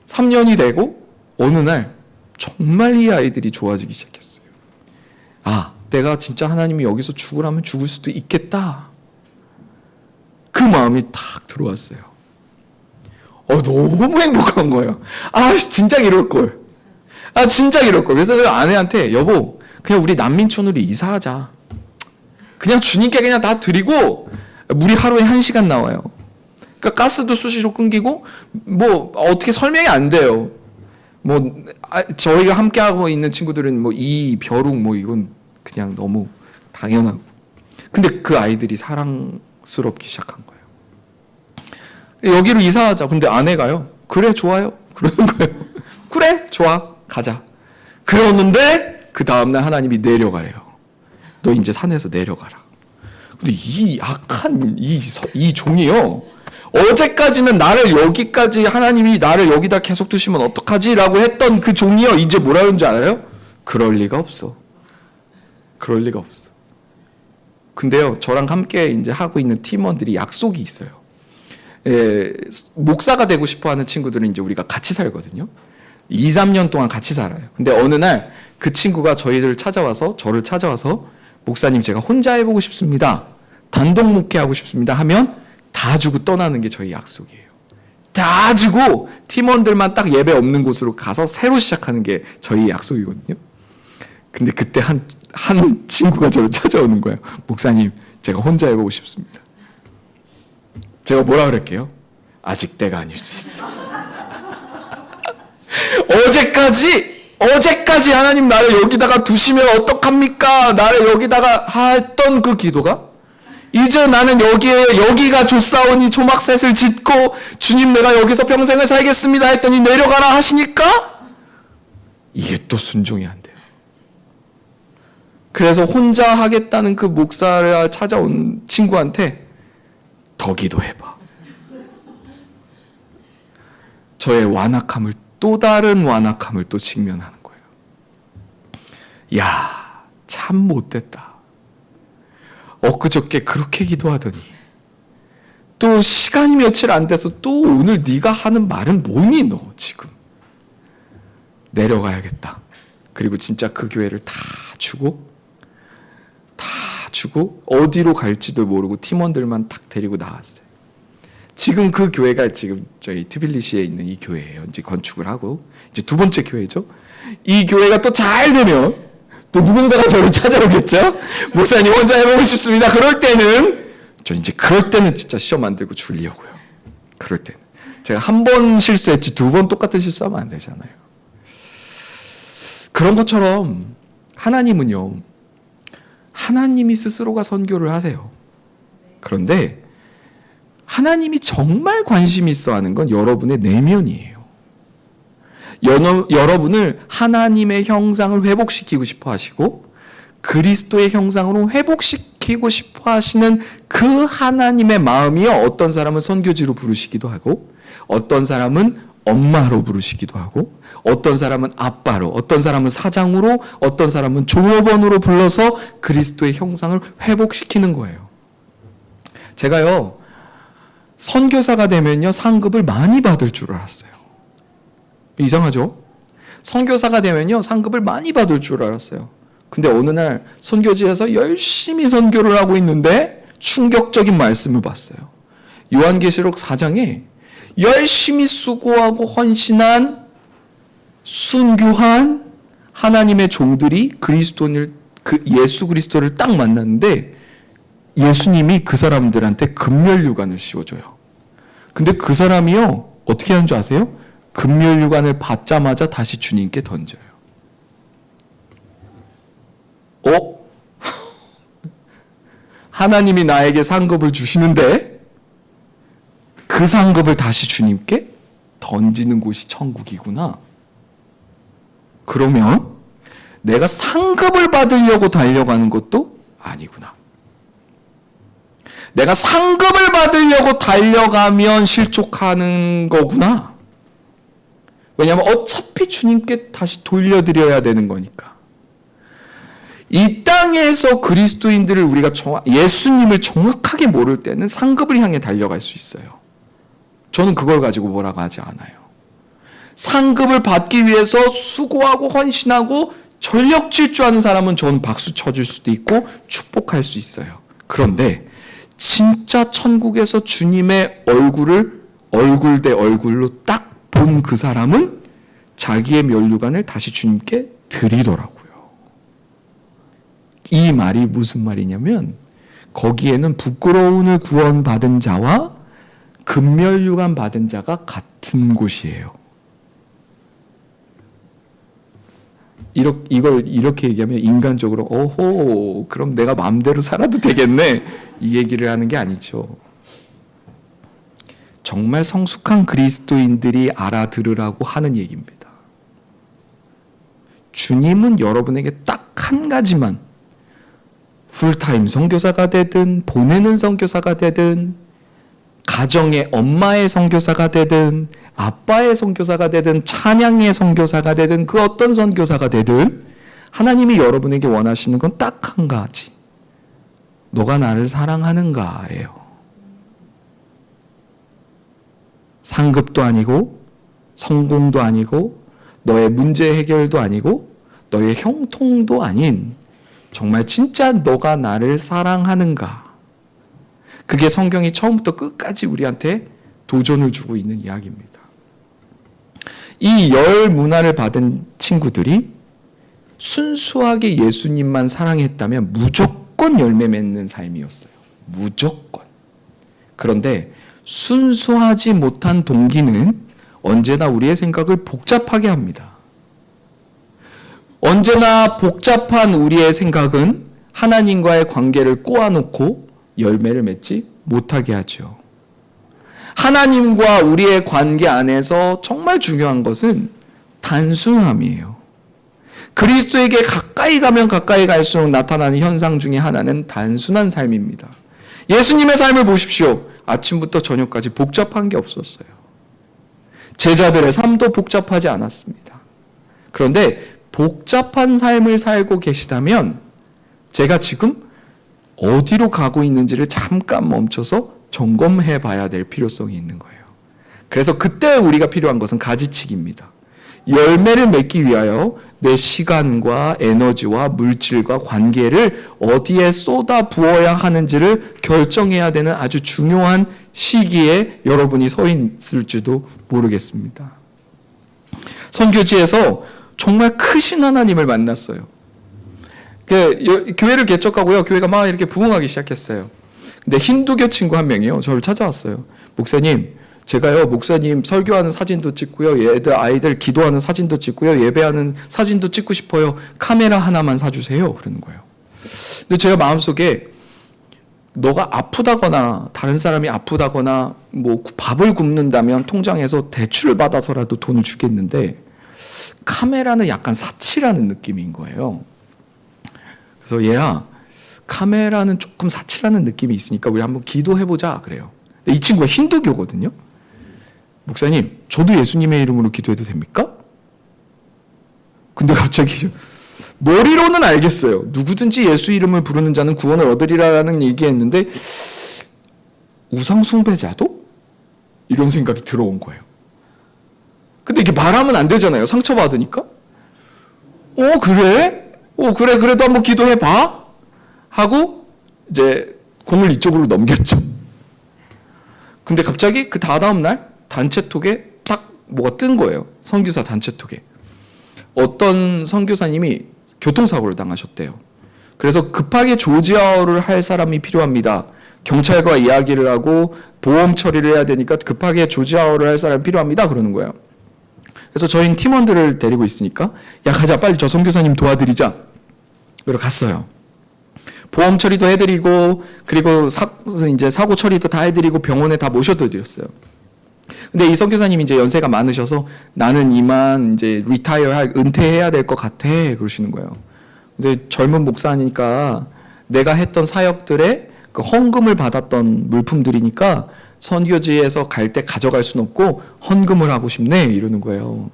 3년이 되고 어느 날 정말 이 아이들이 좋아지기 시작했어요. 아, 내가 진짜 하나님이 여기서 죽으라면 죽을 수도 있겠다. 그 마음이 탁 들어왔어요. 너무 행복한 거예요. 아, 진작 이럴걸. 진작 이럴걸. 그래서 아내한테 여보, 그냥 우리 난민촌으로 이사하자. 그냥 주님께 그냥 다 드리고 물이 하루에 1시간 나와요. 그러니까 가스도 수시로 끊기고 뭐 어떻게 설명이 안 돼요. 뭐 저희가 함께 하고 있는 친구들은 뭐 이 벼룩 뭐 이건 그냥 너무 당연하고. 근데 그 아이들이 사랑스럽기 시작한 거예요. 여기로 이사하자. 근데 아내가요. 그래 좋아요. 그러는 거예요. 그래 좋아 가자. 그러는데 그 다음날 하나님이 내려가래요. 너 이제 산에서 내려가라. 근데 이 악한 이 종이요. 어제까지는 나를 여기까지 하나님이 나를 여기다 계속 두시면 어떡하지? 라고 했던 그 종이요. 이제 뭐라 그러는지 알아요? 그럴 리가 없어. 그럴 리가 없어. 근데요. 저랑 함께 이제 하고 있는 팀원들이 약속이 있어요. 목사가 되고 싶어 하는 친구들은 이제 우리가 같이 살거든요. 2, 3년 동안 같이 살아요. 근데 어느 날 그 친구가 저를 찾아와서 목사님 제가 혼자 해보고 싶습니다. 단독 목회하고 싶습니다. 하면 다 주고 떠나는 게 저희 약속이에요. 다 주고 팀원들만 딱 예배 없는 곳으로 가서 새로 시작하는 게 저희 약속이거든요. 근데 그때 한 친구가 저를 찾아오는 거예요. 목사님, 제가 혼자 해보고 싶습니다. 제가 뭐라 그럴게요? 아직 때가 아닐 수 있어. 어제까지 하나님 나를 여기다가 두시면 어떡합니까? 나를 여기다가 했던 그 기도가 이제 나는 여기가 좋사오니 조막셋을 짓고 주님 내가 여기서 평생을 살겠습니다 했더니 내려가라 하시니까 이게 또 순종이 안 돼요. 그래서 혼자 하겠다는 그 목사를 찾아온 친구한테 더 기도해봐. 저의 완악함을 또 다른 완악함을 또 직면하는 거예요. 야, 참 못됐다. 엊그저께 그렇게 기도하더니 또 시간이 며칠 안 돼서 또 오늘 네가 하는 말은 뭐니 너 지금. 내려가야겠다. 그리고 진짜 그 교회를 다 주고 어디로 갈지도 모르고 팀원들만 딱 데리고 나왔어요. 지금 그 교회가 지금 저희 트빌리시에 있는 이 교회예요. 이제 건축을 하고 이제 두 번째 교회죠. 이 교회가 또 잘 되면 또 누군가가 저를 찾아오겠죠. 목사님 혼자 해보고 싶습니다. 그럴 때는 진짜 시험 만들고 줄려고요. 그럴 때는 제가 한 번 실수했지 2번 똑같은 실수하면 안 되잖아요. 그런 것처럼 하나님은요. 하나님이 스스로가 선교를 하세요. 그런데 하나님이 정말 관심 있어 하는 건 여러분의 내면이에요. 여러분을 하나님의 형상을 회복시키고 싶어 하시고 그리스도의 형상으로 회복시키고 싶어 하시는 그 하나님의 마음이요. 어떤 사람은 선교지로 부르시기도 하고 어떤 사람은 엄마로 부르시기도 하고 어떤 사람은 아빠로 어떤 사람은 사장으로 어떤 사람은 종업원으로 불러서 그리스도의 형상을 회복시키는 거예요. 제가요. 선교사가 되면요 상급을 많이 받을 줄 알았어요. 이상하죠? 선교사가 되면요 상급을 많이 받을 줄 알았어요. 근데 어느 날 선교지에서 열심히 선교를 하고 있는데 충격적인 말씀을 봤어요. 요한계시록 4장에 열심히 수고하고 헌신한 순교한 하나님의 종들이 예수 그리스도를 딱 만났는데 예수님이 그 사람들한테 금멸유관을 씌워줘요. 근데 그 사람이요 어떻게 하는 줄 아세요? 금멸유관을 받자마자 다시 주님께 던져요. 하나님이 나에게 상급을 주시는데 그 상급을 다시 주님께 던지는 곳이 천국이구나. 그러면 내가 상급을 받으려고 달려가는 것도 아니구나. 내가 상급을 받으려고 달려가면 실족하는 거구나. 왜냐하면 어차피 주님께 다시 돌려드려야 되는 거니까. 이 땅에서 그리스도인들을 우리가 예수님을 정확하게 모를 때는 상급을 향해 달려갈 수 있어요. 저는 그걸 가지고 뭐라고 하지 않아요. 상급을 받기 위해서 수고하고 헌신하고 전력 질주하는 사람은 저는 박수 쳐줄 수도 있고 축복할 수 있어요. 그런데 진짜 천국에서 주님의 얼굴을 얼굴 대 얼굴로 딱 본 그 사람은 자기의 면류관을 다시 주님께 드리더라고요. 이 말이 무슨 말이냐면 거기에는 부끄러움을 구원받은 자와 금면류관 받은 자가 같은 곳이에요. 이걸 이렇게 얘기하면 인간적으로 오호 그럼 내가 마음대로 살아도 되겠네 이 얘기를 하는 게 아니죠. 정말 성숙한 그리스도인들이 알아들으라고 하는 얘기입니다. 주님은 여러분에게 딱 한 가지만 풀타임 선교사가 되든 보내는 선교사가 되든 가정의 엄마의 선교사가 되든 아빠의 선교사가 되든 찬양의 선교사가 되든 그 어떤 선교사가 되든 하나님이 여러분에게 원하시는 건 딱 한 가지. 너가 나를 사랑하는가예요. 상급도 아니고 성공도 아니고 너의 문제 해결도 아니고 너의 형통도 아닌 정말 진짜 너가 나를 사랑하는가. 그게 성경이 처음부터 끝까지 우리한테 도전을 주고 있는 이야기입니다. 이 열 문화를 받은 친구들이 순수하게 예수님만 사랑했다면 무조건 열매 맺는 삶이었어요. 무조건. 그런데 순수하지 못한 동기는 언제나 우리의 생각을 복잡하게 합니다. 언제나 복잡한 우리의 생각은 하나님과의 관계를 꼬아놓고 열매를 맺지 못하게 하죠. 하나님과 우리의 관계 안에서 정말 중요한 것은 단순함이에요. 그리스도에게 가까이 가면 가까이 갈수록 나타나는 현상 중에 하나는 단순한 삶입니다. 예수님의 삶을 보십시오. 아침부터 저녁까지 복잡한 게 없었어요. 제자들의 삶도 복잡하지 않았습니다. 그런데 복잡한 삶을 살고 계시다면 제가 지금 어디로 가고 있는지를 잠깐 멈춰서 점검해 봐야 될 필요성이 있는 거예요. 그래서 그때 우리가 필요한 것은 가지치기입니다. 열매를 맺기 위하여 내 시간과 에너지와 물질과 관계를 어디에 쏟아 부어야 하는지를 결정해야 되는 아주 중요한 시기에 여러분이 서 있을지도 모르겠습니다. 선교지에서 정말 크신 하나님을 만났어요. 교회를 개척하고요. 교회가 막 이렇게 부흥하기 시작했어요. 근데 힌두교 친구 한 명이요. 저를 찾아왔어요. 목사님, 제가요, 목사님 설교하는 사진도 찍고요. 아이들 기도하는 사진도 찍고요. 예배하는 사진도 찍고 싶어요. 카메라 하나만 사주세요. 그러는 거예요. 근데 제가 마음속에 너가 아프다거나 다른 사람이 아프다거나 뭐 밥을 굶는다면 통장에서 대출을 받아서라도 돈을 주겠는데 카메라는 약간 사치라는 느낌인 거예요. 그래서 얘야, 카메라는 조금 사치라는 느낌이 있으니까 우리 한번 기도해보자 그래요. 이 친구가 힌두교거든요. 목사님, 저도 예수님의 이름으로 기도해도 됩니까? 근데 갑자기 머리로는 알겠어요. 누구든지 예수 이름을 부르는 자는 구원을 얻으리라는 얘기했는데 우상 숭배자도? 이런 생각이 들어온 거예요. 근데 이게 말하면 안 되잖아요. 상처받으니까. 그래? 그래. 그래도 한번 기도해봐. 하고 이제 공을 이쪽으로 넘겼죠. 근데 갑자기 그 다다음 날 단체톡에 딱 뭐가 뜬 거예요. 선교사 단체톡에. 어떤 선교사님이 교통사고를 당하셨대요. 그래서 급하게 조지아어를 할 사람이 필요합니다. 경찰과 이야기를 하고 보험 처리를 해야 되니까 급하게 조지아어를 할 사람이 필요합니다. 그러는 거예요. 그래서 저희는 팀원들을 데리고 있으니까 야 가자 빨리 저 선교사님 도와드리자. 그래서 갔어요. 보험 처리도 해드리고 그리고 이제 사고 처리도 다 해드리고 병원에 다 모셔드렸어요. 근데 이 선교사님이 이제 연세가 많으셔서 나는 이만 이제 은퇴해야 될 것 같아 그러시는 거예요. 근데 젊은 목사니까 내가 했던 사역들의 그 헌금을 받았던 물품들이니까 선교지에서 갈 때 가져갈 순 없고 헌금을 하고 싶네 이러는 거예요.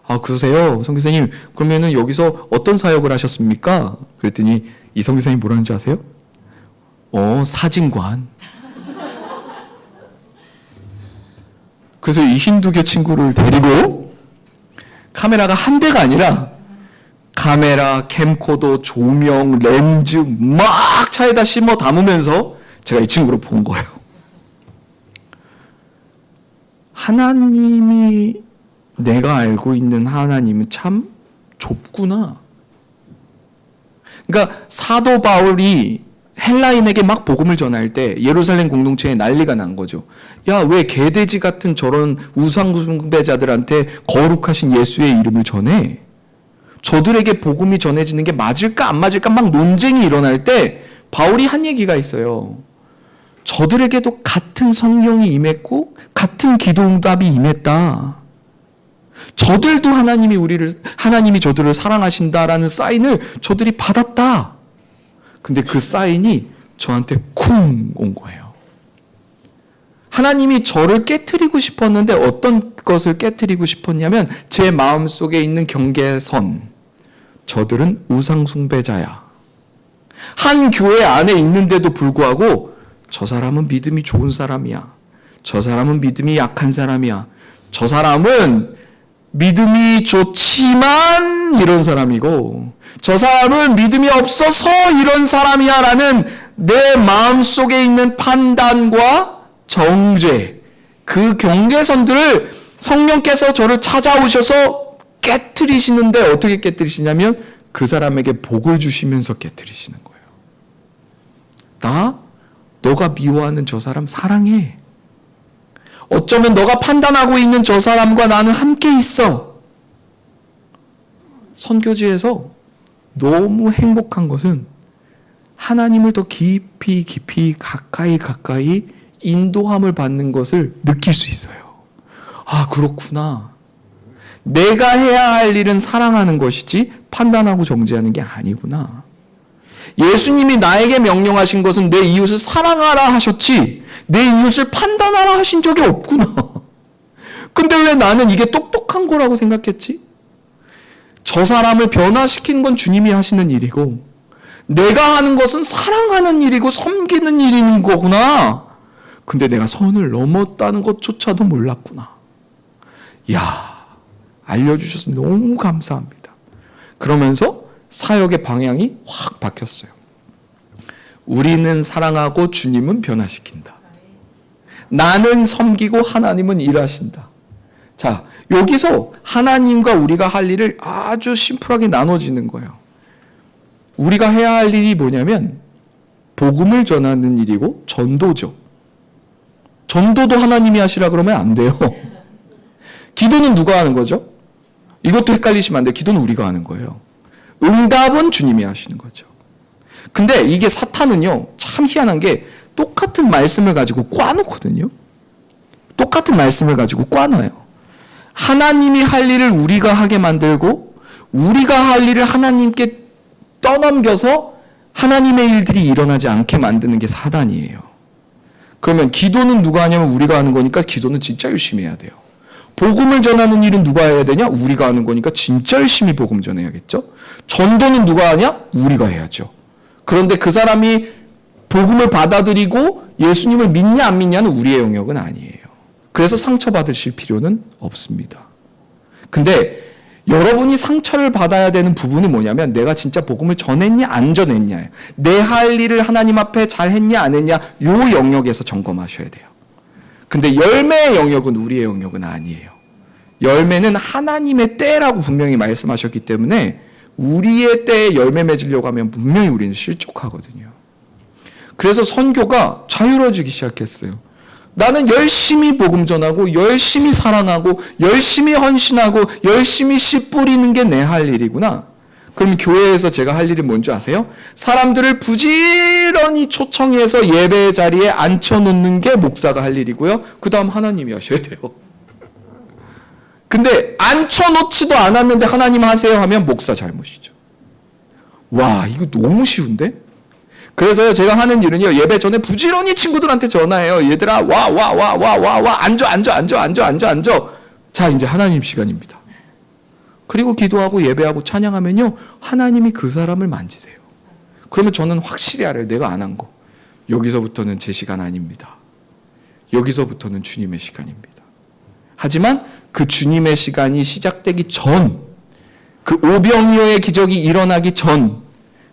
아 그러세요 선교사님 그러면은 여기서 어떤 사역을 하셨습니까? 그랬더니 이 선교사님 뭐라는 줄 아세요? 사진관. 그래서 이 힌두교 친구를 데리고 카메라가 한 대가 아니라 카메라, 캠코더, 조명, 렌즈 막 차에다 심어 담으면서 제가 이 친구를 본 거예요. 하나님이 내가 알고 있는 하나님은 참 좁구나. 그러니까 사도 바울이 헬라인에게 막 복음을 전할 때 예루살렘 공동체에 난리가 난 거죠. 야, 왜 개돼지 같은 저런 우상숭배자들한테 거룩하신 예수의 이름을 전해? 저들에게 복음이 전해지는 게 맞을까 안 맞을까 막 논쟁이 일어날 때 바울이 한 얘기가 있어요. 저들에게도 같은 성령이 임했고 같은 기도응답이 임했다. 저들도 하나님이 저들을 사랑하신다라는 사인을 저들이 받았다. 근데 그 사인이 저한테 쿵 온 거예요. 하나님이 저를 깨트리고 싶었는데 어떤 것을 깨트리고 싶었냐면 제 마음속에 있는 경계선. 저들은 우상숭배자야. 한 교회 안에 있는데도 불구하고 저 사람은 믿음이 좋은 사람이야. 저 사람은 믿음이 약한 사람이야. 저 사람은 믿음이 좋지만 이런 사람이고 저 사람은 믿음이 없어서 이런 사람이야 라는 내 마음속에 있는 판단과 정죄 그 경계선들을 성령께서 저를 찾아오셔서 깨트리시는데 어떻게 깨트리시냐면 그 사람에게 복을 주시면서 깨트리시는 거예요. 너가 미워하는 저 사람 사랑해. 어쩌면 너가 판단하고 있는 저 사람과 나는 함께 있어. 선교지에서 너무 행복한 것은 하나님을 더 깊이 가까이 인도함을 받는 것을 느낄 수 있어요. 아, 그렇구나. 내가 해야 할 일은 사랑하는 것이지 판단하고 정죄하는 게 아니구나. 예수님이 나에게 명령하신 것은 내 이웃을 사랑하라 하셨지 내 이웃을 판단하라 하신 적이 없구나. 근데 왜 나는 이게 똑똑한 거라고 생각했지? 저 사람을 변화시키는 건 주님이 하시는 일이고 내가 하는 것은 사랑하는 일이고 섬기는 일인 거구나. 근데 내가 선을 넘었다는 것조차도 몰랐구나. 이야, 알려주셔서 너무 감사합니다. 그러면서 사역의 방향이 확 바뀌었어요. 우리는 사랑하고 주님은 변화시킨다. 나는 섬기고 하나님은 일하신다. 자, 여기서 하나님과 우리가 할 일을 아주 심플하게 나눠지는 거예요. 우리가 해야 할 일이 뭐냐면 복음을 전하는 일이고 전도죠. 전도도 하나님이 하시라 그러면 안 돼요. 기도는 누가 하는 거죠? 이것도 헷갈리시면 안 돼요. 기도는 우리가 하는 거예요. 응답은 주님이 하시는 거죠. 근데 이게 사탄은요, 참 희한한 게 똑같은 말씀을 가지고 꽈놓거든요. 똑같은 말씀을 가지고 꽈놔요. 하나님이 할 일을 우리가 하게 만들고 우리가 할 일을 하나님께 떠넘겨서 하나님의 일들이 일어나지 않게 만드는 게 사단이에요. 그러면 기도는 누가 하냐면 우리가 하는 거니까 기도는 진짜 열심히 해야 돼요. 복음을 전하는 일은 누가 해야 되냐? 우리가 하는 거니까 진짜 열심히 복음 전해야겠죠? 전도는 누가 하냐? 우리가 해야죠. 그런데 그 사람이 복음을 받아들이고 예수님을 믿냐 안 믿냐는 우리의 영역은 아니에요. 그래서 상처받으실 필요는 없습니다. 근데 여러분이 상처를 받아야 되는 부분은 뭐냐면 내가 진짜 복음을 전했냐 안 전했냐예요. 내 할 일을 하나님 앞에 잘 했냐 안 했냐 요 영역에서 점검하셔야 돼요. 근데 열매의 영역은 우리의 영역은 아니에요. 열매는 하나님의 때라고 분명히 말씀하셨기 때문에 우리의 때에 열매 맺으려고 하면 분명히 우리는 실족하거든요. 그래서 선교가 자유로워지기 시작했어요. 나는 열심히 복음 전하고 열심히 사랑하고 열심히 헌신하고 열심히 씨 뿌리는 게 내 할 일이구나. 그럼 교회에서 제가 할 일이 뭔지 아세요? 사람들을 부지런히 초청해서 예배 자리에 앉혀놓는 게 목사가 할 일이고요. 그 다음 하나님이 하셔야 돼요. 근데 앉혀놓지도 않았는데 하나님 하세요 하면 목사 잘못이죠. 와, 이거 너무 쉬운데? 그래서 제가 하는 일은요, 예배 전에 부지런히 친구들한테 전화해요. 얘들아, 와, 앉아. 자, 이제 하나님 시간입니다. 그리고 기도하고 예배하고 찬양하면요, 하나님이 그 사람을 만지세요. 그러면 저는 확실히 알아요. 내가 안 한 거. 여기서부터는 제 시간 아닙니다. 여기서부터는 주님의 시간입니다. 하지만 그 주님의 시간이 시작되기 전, 그 오병이어의 기적이 일어나기 전,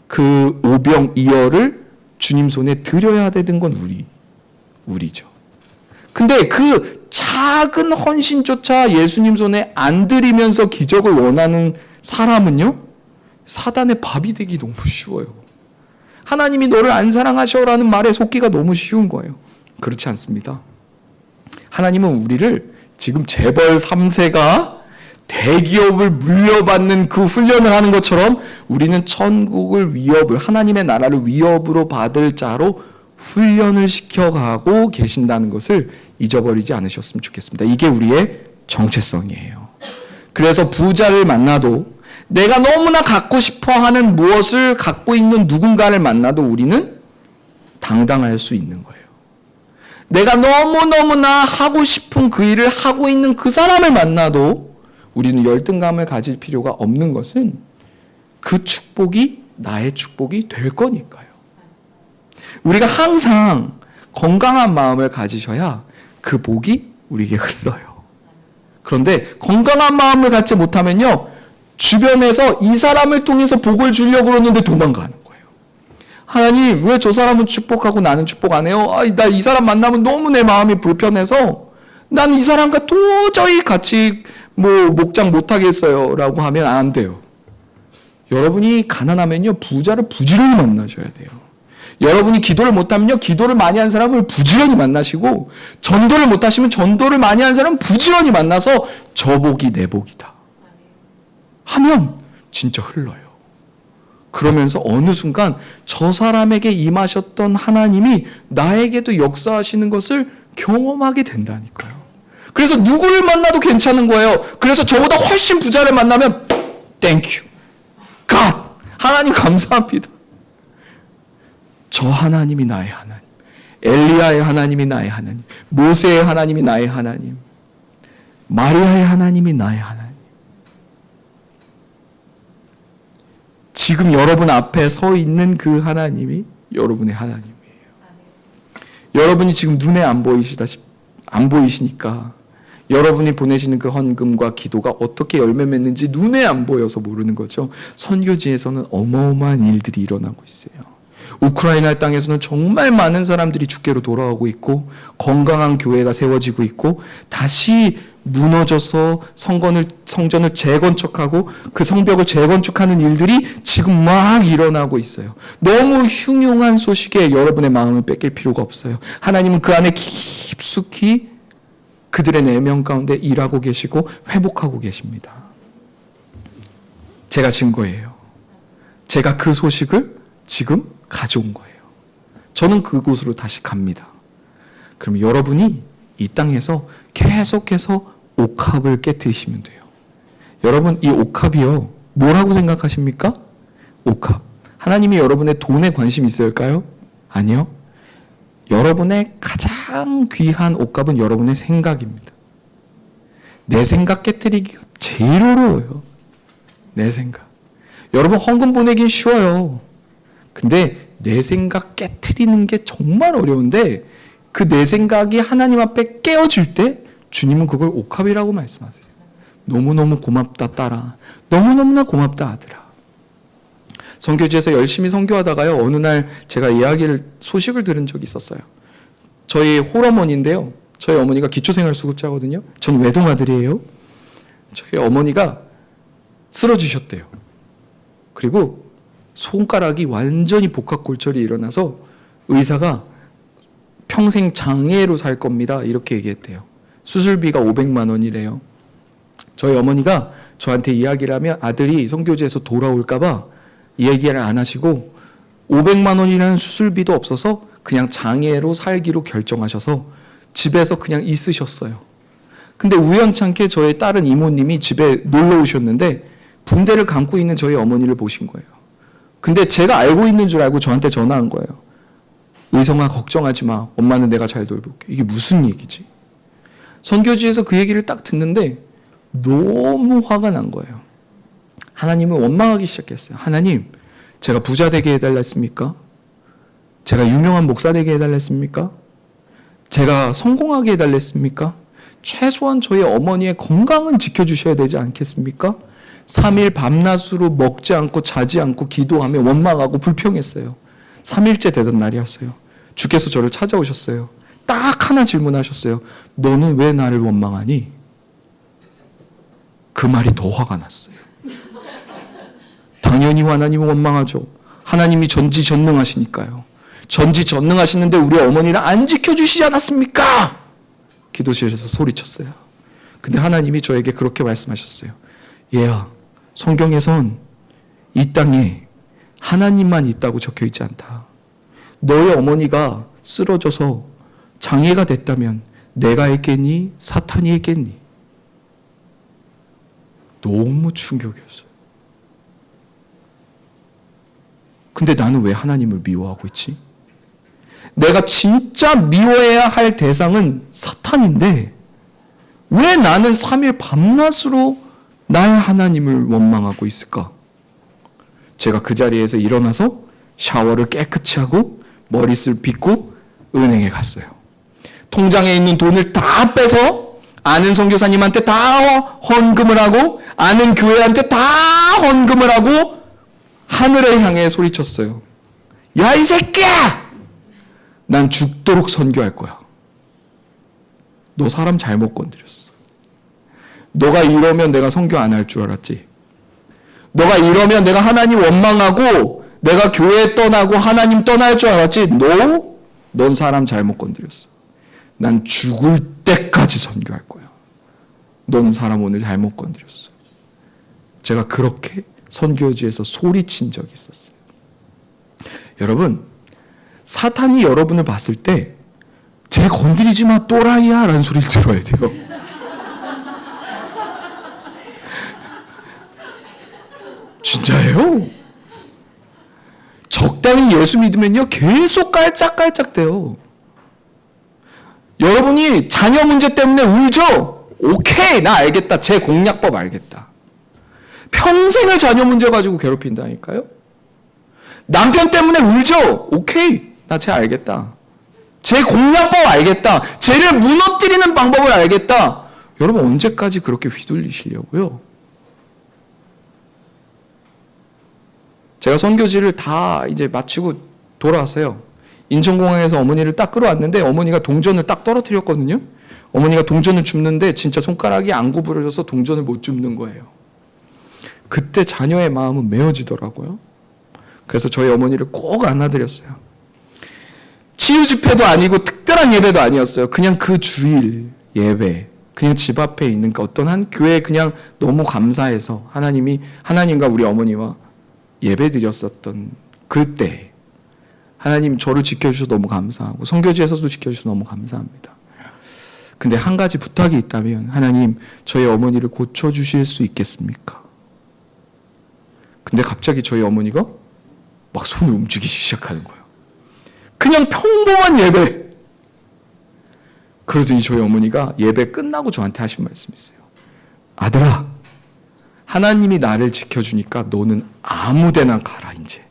그 오병이어를 주님 손에 드려야 되는 건 우리죠. 근데 그 작은 헌신조차 예수님 손에 안 드리면서 기적을 원하는 사람은요, 사단의 밥이 되기 너무 쉬워요. 하나님이 너를 안 사랑하셔라는 말에 속기가 너무 쉬운 거예요. 그렇지 않습니다. 하나님은 우리를 지금 재벌 3세가 대기업을 물려받는 그 훈련을 하는 것처럼 우리는 천국을 위협을, 하나님의 나라를 위협으로 받을 자로 훈련을 시켜가고 계신다는 것을 잊어버리지 않으셨으면 좋겠습니다. 이게 우리의 정체성이에요. 그래서 부자를 만나도 내가 너무나 갖고 싶어 하는 무엇을 갖고 있는 누군가를 만나도 우리는 당당할 수 있는 거예요. 내가 너무너무나 하고 싶은 그 일을 하고 있는 그 사람을 만나도 우리는 열등감을 가질 필요가 없는 것은 그 축복이 나의 축복이 될 거니까요. 우리가 항상 건강한 마음을 가지셔야 그 복이 우리에게 흘러요. 그런데 건강한 마음을 갖지 못하면요, 주변에서 이 사람을 통해서 복을 주려고 그러는데 도망가는 거예요. 하나님, 왜 저 사람은 축복하고 나는 축복 안 해요? 나 이 사람 만나면 너무 내 마음이 불편해서 난 이 사람과 도저히 같이 목장 못하겠어요 라고 하면 안 돼요. 여러분이 가난하면요, 부자를 부지런히 만나셔야 돼요. 여러분이 기도를 못하면요, 기도를 많이 한 사람을 부지런히 만나시고, 전도를 못하시면 전도를 많이 한 사람은 부지런히 만나서 저 복이 내 복이다 하면 진짜 흘러요. 그러면서 어느 순간 저 사람에게 임하셨던 하나님이 나에게도 역사하시는 것을 경험하게 된다니까요. 그래서 누구를 만나도 괜찮은 거예요. 그래서 저보다 훨씬 부자를 만나면 땡큐 갓, 하나님 감사합니다. 저 하나님이 나의 하나님, 엘리야의 하나님이 나의 하나님, 모세의 하나님이 나의 하나님, 마리아의 하나님이 나의 하나님. 지금 여러분 앞에 서 있는 그 하나님이 여러분의 하나님이에요. 여러분이 지금 눈에 안 보이시니까 여러분이 보내시는 그 헌금과 기도가 어떻게 열매 맺는지 눈에 안 보여서 모르는 거죠. 선교지에서는 어마어마한 일들이 일어나고 있어요. 우크라이나 땅에서는 정말 많은 사람들이 주께로 돌아오고 있고, 건강한 교회가 세워지고 있고, 다시 무너져서 성전을 재건축하고 그 성벽을 재건축하는 일들이 지금 막 일어나고 있어요. 너무 흉흉한 소식에 여러분의 마음을 뺏길 필요가 없어요. 하나님은 그 안에 깊숙이 그들의 내면 가운데 일하고 계시고 회복하고 계십니다. 제가 증거예요. 제가 그 소식을 지금 가져온 거예요. 저는 그곳으로 다시 갑니다. 그럼 여러분이 이 땅에서 계속해서 옥합을 깨트리시면 돼요. 여러분, 이 옥합이요, 뭐라고 생각하십니까? 옥합. 하나님이 여러분의 돈에 관심 있을까요? 아니요. 여러분의 가장 귀한 옥합은 여러분의 생각입니다. 내 생각 깨트리기가 제일 어려워요. 내 생각. 여러분, 헌금 보내긴 쉬워요. 근데 내 생각 깨트리는 게 정말 어려운데, 그 내 생각이 하나님 앞에 깨어질 때 주님은 그걸 옥합이라고 말씀하세요. 너무너무 고맙다 딸아. 너무너무나 고맙다 아들아. 선교지에서 열심히 선교하다가요. 어느 날 제가 소식을 들은 적이 있었어요. 저희 홀어머니인데요. 저희 어머니가 기초생활수급자거든요. 전 외동아들이에요. 저희 어머니가 쓰러지셨대요. 그리고 손가락이 완전히 복합골절이 일어나서 의사가 평생 장애로 살 겁니다. 이렇게 얘기했대요. 수술비가 500만 원이래요. 저희 어머니가 저한테 이야기를 하면 아들이 선교지에서 돌아올까봐 얘기를 안 하시고 500만 원이라는 수술비도 없어서 그냥 장애로 살기로 결정하셔서 집에서 그냥 있으셨어요. 근데 우연찮게 저희 딸은 이모님이 집에 놀러 오셨는데 붕대를 감고 있는 저희 어머니를 보신 거예요. 근데 제가 알고 있는 줄 알고 저한테 전화한 거예요. 의성아 걱정하지 마. 엄마는 내가 잘 돌볼게. 이게 무슨 얘기지? 선교지에서 그 얘기를 딱 듣는데 너무 화가 난 거예요. 하나님을 원망하기 시작했어요. 하나님, 제가 부자 되게 해달라 했습니까? 제가 유명한 목사 되게 해달라 했습니까? 제가 성공하게 해달라 했습니까? 최소한 저희 어머니의 건강은 지켜주셔야 되지 않겠습니까? 3일 밤낮으로 먹지 않고 자지 않고 기도하며 원망하고 불평했어요. 3일째 되던 날이었어요. 주께서 저를 찾아오셨어요. 딱 하나 질문하셨어요. 너는 왜 나를 원망하니? 그 말이 더 화가 났어요. 당연히 하나님을 원망하죠. 하나님이 전지전능하시니까요. 전지전능하시는데 우리 어머니를 안 지켜주시지 않았습니까? 기도실에서 소리쳤어요. 근데 하나님이 저에게 그렇게 말씀하셨어요. 얘야, 성경에선 이 땅에 하나님만 있다고 적혀 있지 않다. 너의 어머니가 쓰러져서 장애가 됐다면 내가 했겠니? 사탄이 했겠니? 너무 충격이었어요. 근데 나는 왜 하나님을 미워하고 있지? 내가 진짜 미워해야 할 대상은 사탄인데 왜 나는 3일 밤낮으로 나의 하나님을 원망하고 있을까? 제가 그 자리에서 일어나서 샤워를 깨끗이 하고 머리를 빗고 은행에 갔어요. 통장에 있는 돈을 다 빼서 아는 선교사님한테 다 헌금을 하고 아는 교회한테 다 헌금을 하고 하늘을 향해 소리쳤어요. 야, 이 새끼야! 난 죽도록 선교할 거야. 너 사람 잘못 건드렸어. 너가 이러면 내가 선교 안 할 줄 알았지. 너가 이러면 내가 하나님 원망하고 내가 교회 떠나고 하나님 떠날 줄 알았지. 넌 사람 잘못 건드렸어. 난 죽을 때까지 선교할 거야. 넌 사람 오늘 잘못 건드렸어. 제가 그렇게 선교지에서 소리친 적이 있었어요. 여러분, 사탄이 여러분을 봤을 때 쟤 건드리지 마 또라이야 라는 소리를 들어야 돼요. 진짜예요. 적당히 예수 믿으면요 계속 깔짝깔짝대요. 여러분이 자녀 문제 때문에 울죠? 오케이, 나 알겠다. 제 공략법 알겠다. 평생을 자녀 문제 가지고 괴롭힌다니까요. 남편 때문에 울죠? 오케이, 나 쟤 알겠다. 제 공략법 알겠다. 쟤를 무너뜨리는 방법을 알겠다. 여러분 언제까지 그렇게 휘둘리시려고요? 제가 선교지를 다 이제 마치고 돌아왔어요. 인천공항에서 어머니를 딱 끌어왔는데 어머니가 동전을 딱 떨어뜨렸거든요. 어머니가 동전을 줍는데 진짜 손가락이 안 구부러져서 동전을 못 줍는 거예요. 그때 자녀의 마음은 메어지더라고요. 그래서 저희 어머니를 꼭 안아드렸어요. 치유 집회도 아니고 특별한 예배도 아니었어요. 그냥 그 주일 예배, 그냥 집 앞에 있는 어떤 한 교회에 그냥 너무 감사해서 하나님과 우리 어머니와 예배 드렸었던 그때 하나님 저를 지켜주셔서 너무 감사하고 선교지에서도 지켜주셔서 너무 감사합니다. 근데 한 가지 부탁이 있다면 하나님 저희 어머니를 고쳐주실 수 있겠습니까? 근데 갑자기 저희 어머니가 막 손을 움직이기 시작하는 거예요. 그냥 평범한 예배. 그러더니 저희 어머니가 예배 끝나고 저한테 하신 말씀이 있어요. 아들아, 하나님이 나를 지켜주니까 너는 아무 데나 가라 이제.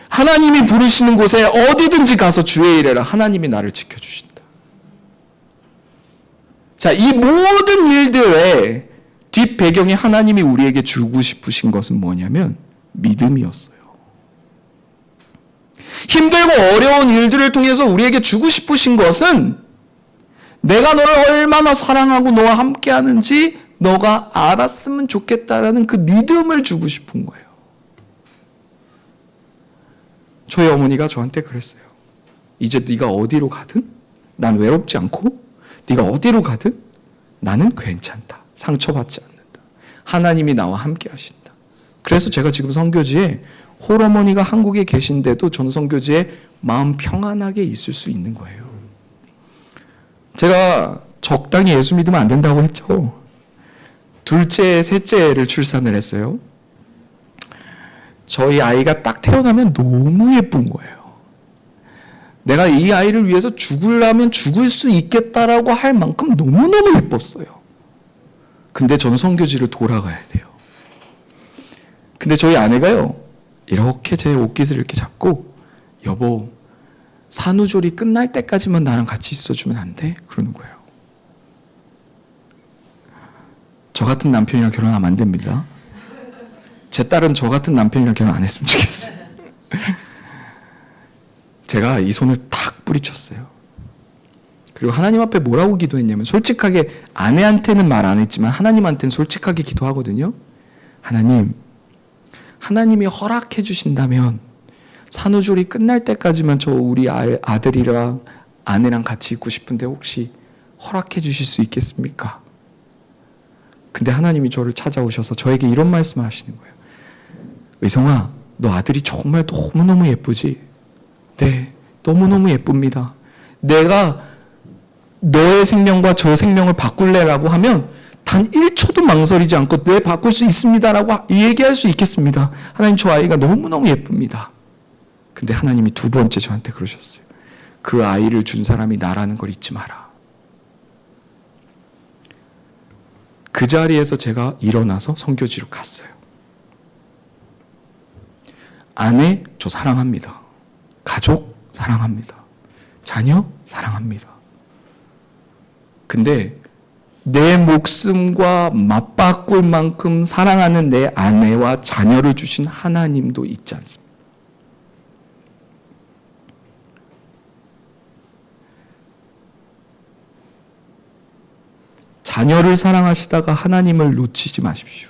하나님이 부르시는 곳에 어디든지 가서 주의 일해라. 하나님이 나를 지켜주신다. 자, 이 모든 일들의 뒷배경에 하나님이 우리에게 주고 싶으신 것은 뭐냐면 믿음이었어요. 힘들고 어려운 일들을 통해서 우리에게 주고 싶으신 것은 내가 너를 얼마나 사랑하고 너와 함께 하는지 너가 알았으면 좋겠다라는 그 믿음을 주고 싶은 거예요. 저희 어머니가 저한테 그랬어요. 이제 네가 어디로 가든 난 외롭지 않고 네가 어디로 가든 나는 괜찮다. 상처받지 않는다. 하나님이 나와 함께 하신다. 그래서 제가 지금 선교지에 홀어머니가 한국에 계신데도 저는 선교지에 마음 평안하게 있을 수 있는 거예요. 제가 적당히 예수 믿으면 안 된다고 했죠. 둘째, 셋째를 출산을 했어요. 저희 아이가 딱 태어나면 너무 예쁜 거예요. 내가 이 아이를 위해서 죽으려면 죽을 수 있겠다라고 할 만큼 너무너무 예뻤어요. 근데 저는 선교지를 돌아가야 돼요. 근데 저희 아내가요, 이렇게 제 옷깃을 이렇게 잡고, 여보, 산후조리 끝날 때까지만 나랑 같이 있어주면 안 돼? 그러는 거예요. 저 같은 남편이랑 결혼하면 안 됩니다. 제 딸은 저 같은 남편이랑 결혼 안 했으면 좋겠어요. 제가 이 손을 탁 뿌리쳤어요. 그리고 하나님 앞에 뭐라고 기도했냐면, 솔직하게 아내한테는 말 안 했지만 하나님한테는 솔직하게 기도하거든요. 하나님이 허락해 주신다면 산후조리 끝날 때까지만 저 우리 아들이랑 아내랑 같이 있고 싶은데 혹시 허락해 주실 수 있겠습니까? 근데 하나님이 저를 찾아오셔서 저에게 이런 말씀을 하시는 거예요. 의성아, 너 아들이 정말 너무너무 예쁘지? 네, 너무너무 예쁩니다. 내가 너의 생명과 저 생명을 바꿀래라고 하면 단 1초도 망설이지 않고 네, 바꿀 수 있습니다라고 얘기할 수 있겠습니다. 하나님, 저 아이가 너무너무 예쁩니다. 근데 하나님이 두 번째 저한테 그러셨어요. 그 아이를 준 사람이 나라는 걸 잊지 마라. 그 자리에서 제가 일어나서 선교지로 갔어요. 아내, 저 사랑합니다. 가족, 사랑합니다. 자녀, 사랑합니다. 근데 내 목숨과 맞바꿀 만큼 사랑하는 내 아내와 자녀를 주신 하나님도 있지 않습니다. 자녀를 사랑하시다가 하나님을 놓치지 마십시오.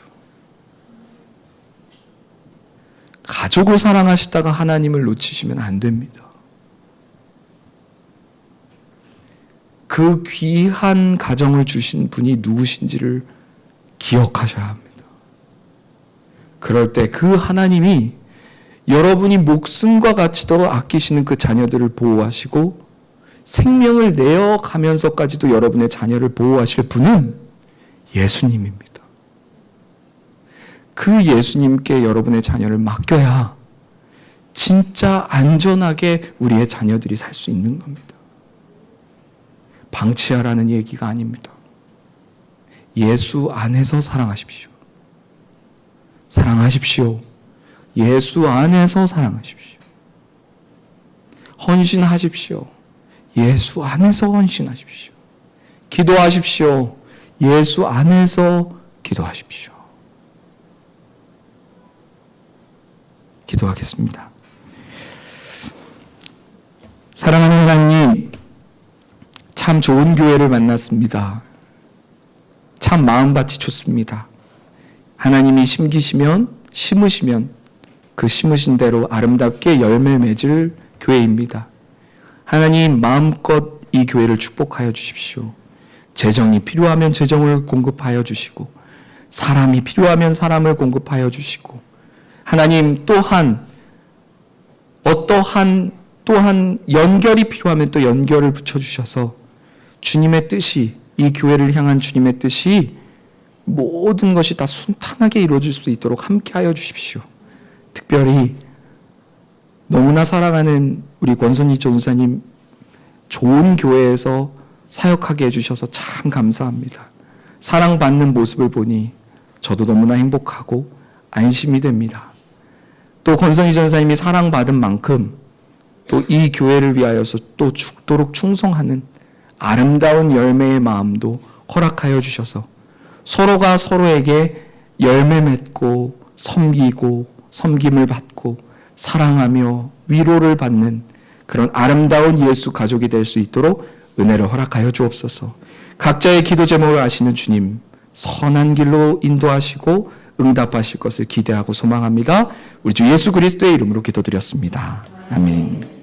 가족을 사랑하시다가 하나님을 놓치시면 안 됩니다. 그 귀한 가정을 주신 분이 누구신지를 기억하셔야 합니다. 그럴 때 그 하나님이 여러분이 목숨과 같이 더 아끼시는 그 자녀들을 보호하시고 생명을 내어가면서까지도 여러분의 자녀를 보호하실 분은 예수님입니다. 그 예수님께 여러분의 자녀를 맡겨야 진짜 안전하게 우리의 자녀들이 살 수 있는 겁니다. 방치하라는 얘기가 아닙니다. 예수 안에서 사랑하십시오. 사랑하십시오. 예수 안에서 사랑하십시오. 헌신하십시오. 예수 안에서 헌신하십시오. 기도하십시오. 예수 안에서 기도하십시오. 기도하겠습니다. 사랑하는 하나님, 참 좋은 교회를 만났습니다. 참 마음밭이 좋습니다. 하나님이 심으시면 그 심으신 대로 아름답게 열매 맺을 교회입니다. 하나님, 마음껏 이 교회를 축복하여 주십시오. 재정이 필요하면 재정을 공급하여 주시고 사람이 필요하면 사람을 공급하여 주시고 하나님, 또한 또한 연결이 필요하면 또 연결을 붙여주셔서 주님의 뜻이, 이 교회를 향한 주님의 뜻이 모든 것이 다 순탄하게 이루어질 수 있도록 함께하여 주십시오. 특별히 너무나 사랑하는 우리 권선희 전사님 좋은 교회에서 사역하게 해주셔서 참 감사합니다. 사랑받는 모습을 보니 저도 너무나 행복하고 안심이 됩니다. 또 권선희 전사님이 사랑받은 만큼 또 이 교회를 위하여서 또 죽도록 충성하는 아름다운 열매의 마음도 허락하여 주셔서 서로가 서로에게 열매 맺고 섬기고 섬김을 받고 사랑하며 위로를 받는 그런 아름다운 예수 가족이 될 수 있도록 은혜를 허락하여 주옵소서. 각자의 기도 제목을 아시는 주님, 선한 길로 인도하시고 응답하실 것을 기대하고 소망합니다. 우리 주 예수 그리스도의 이름으로 기도드렸습니다. 아멘.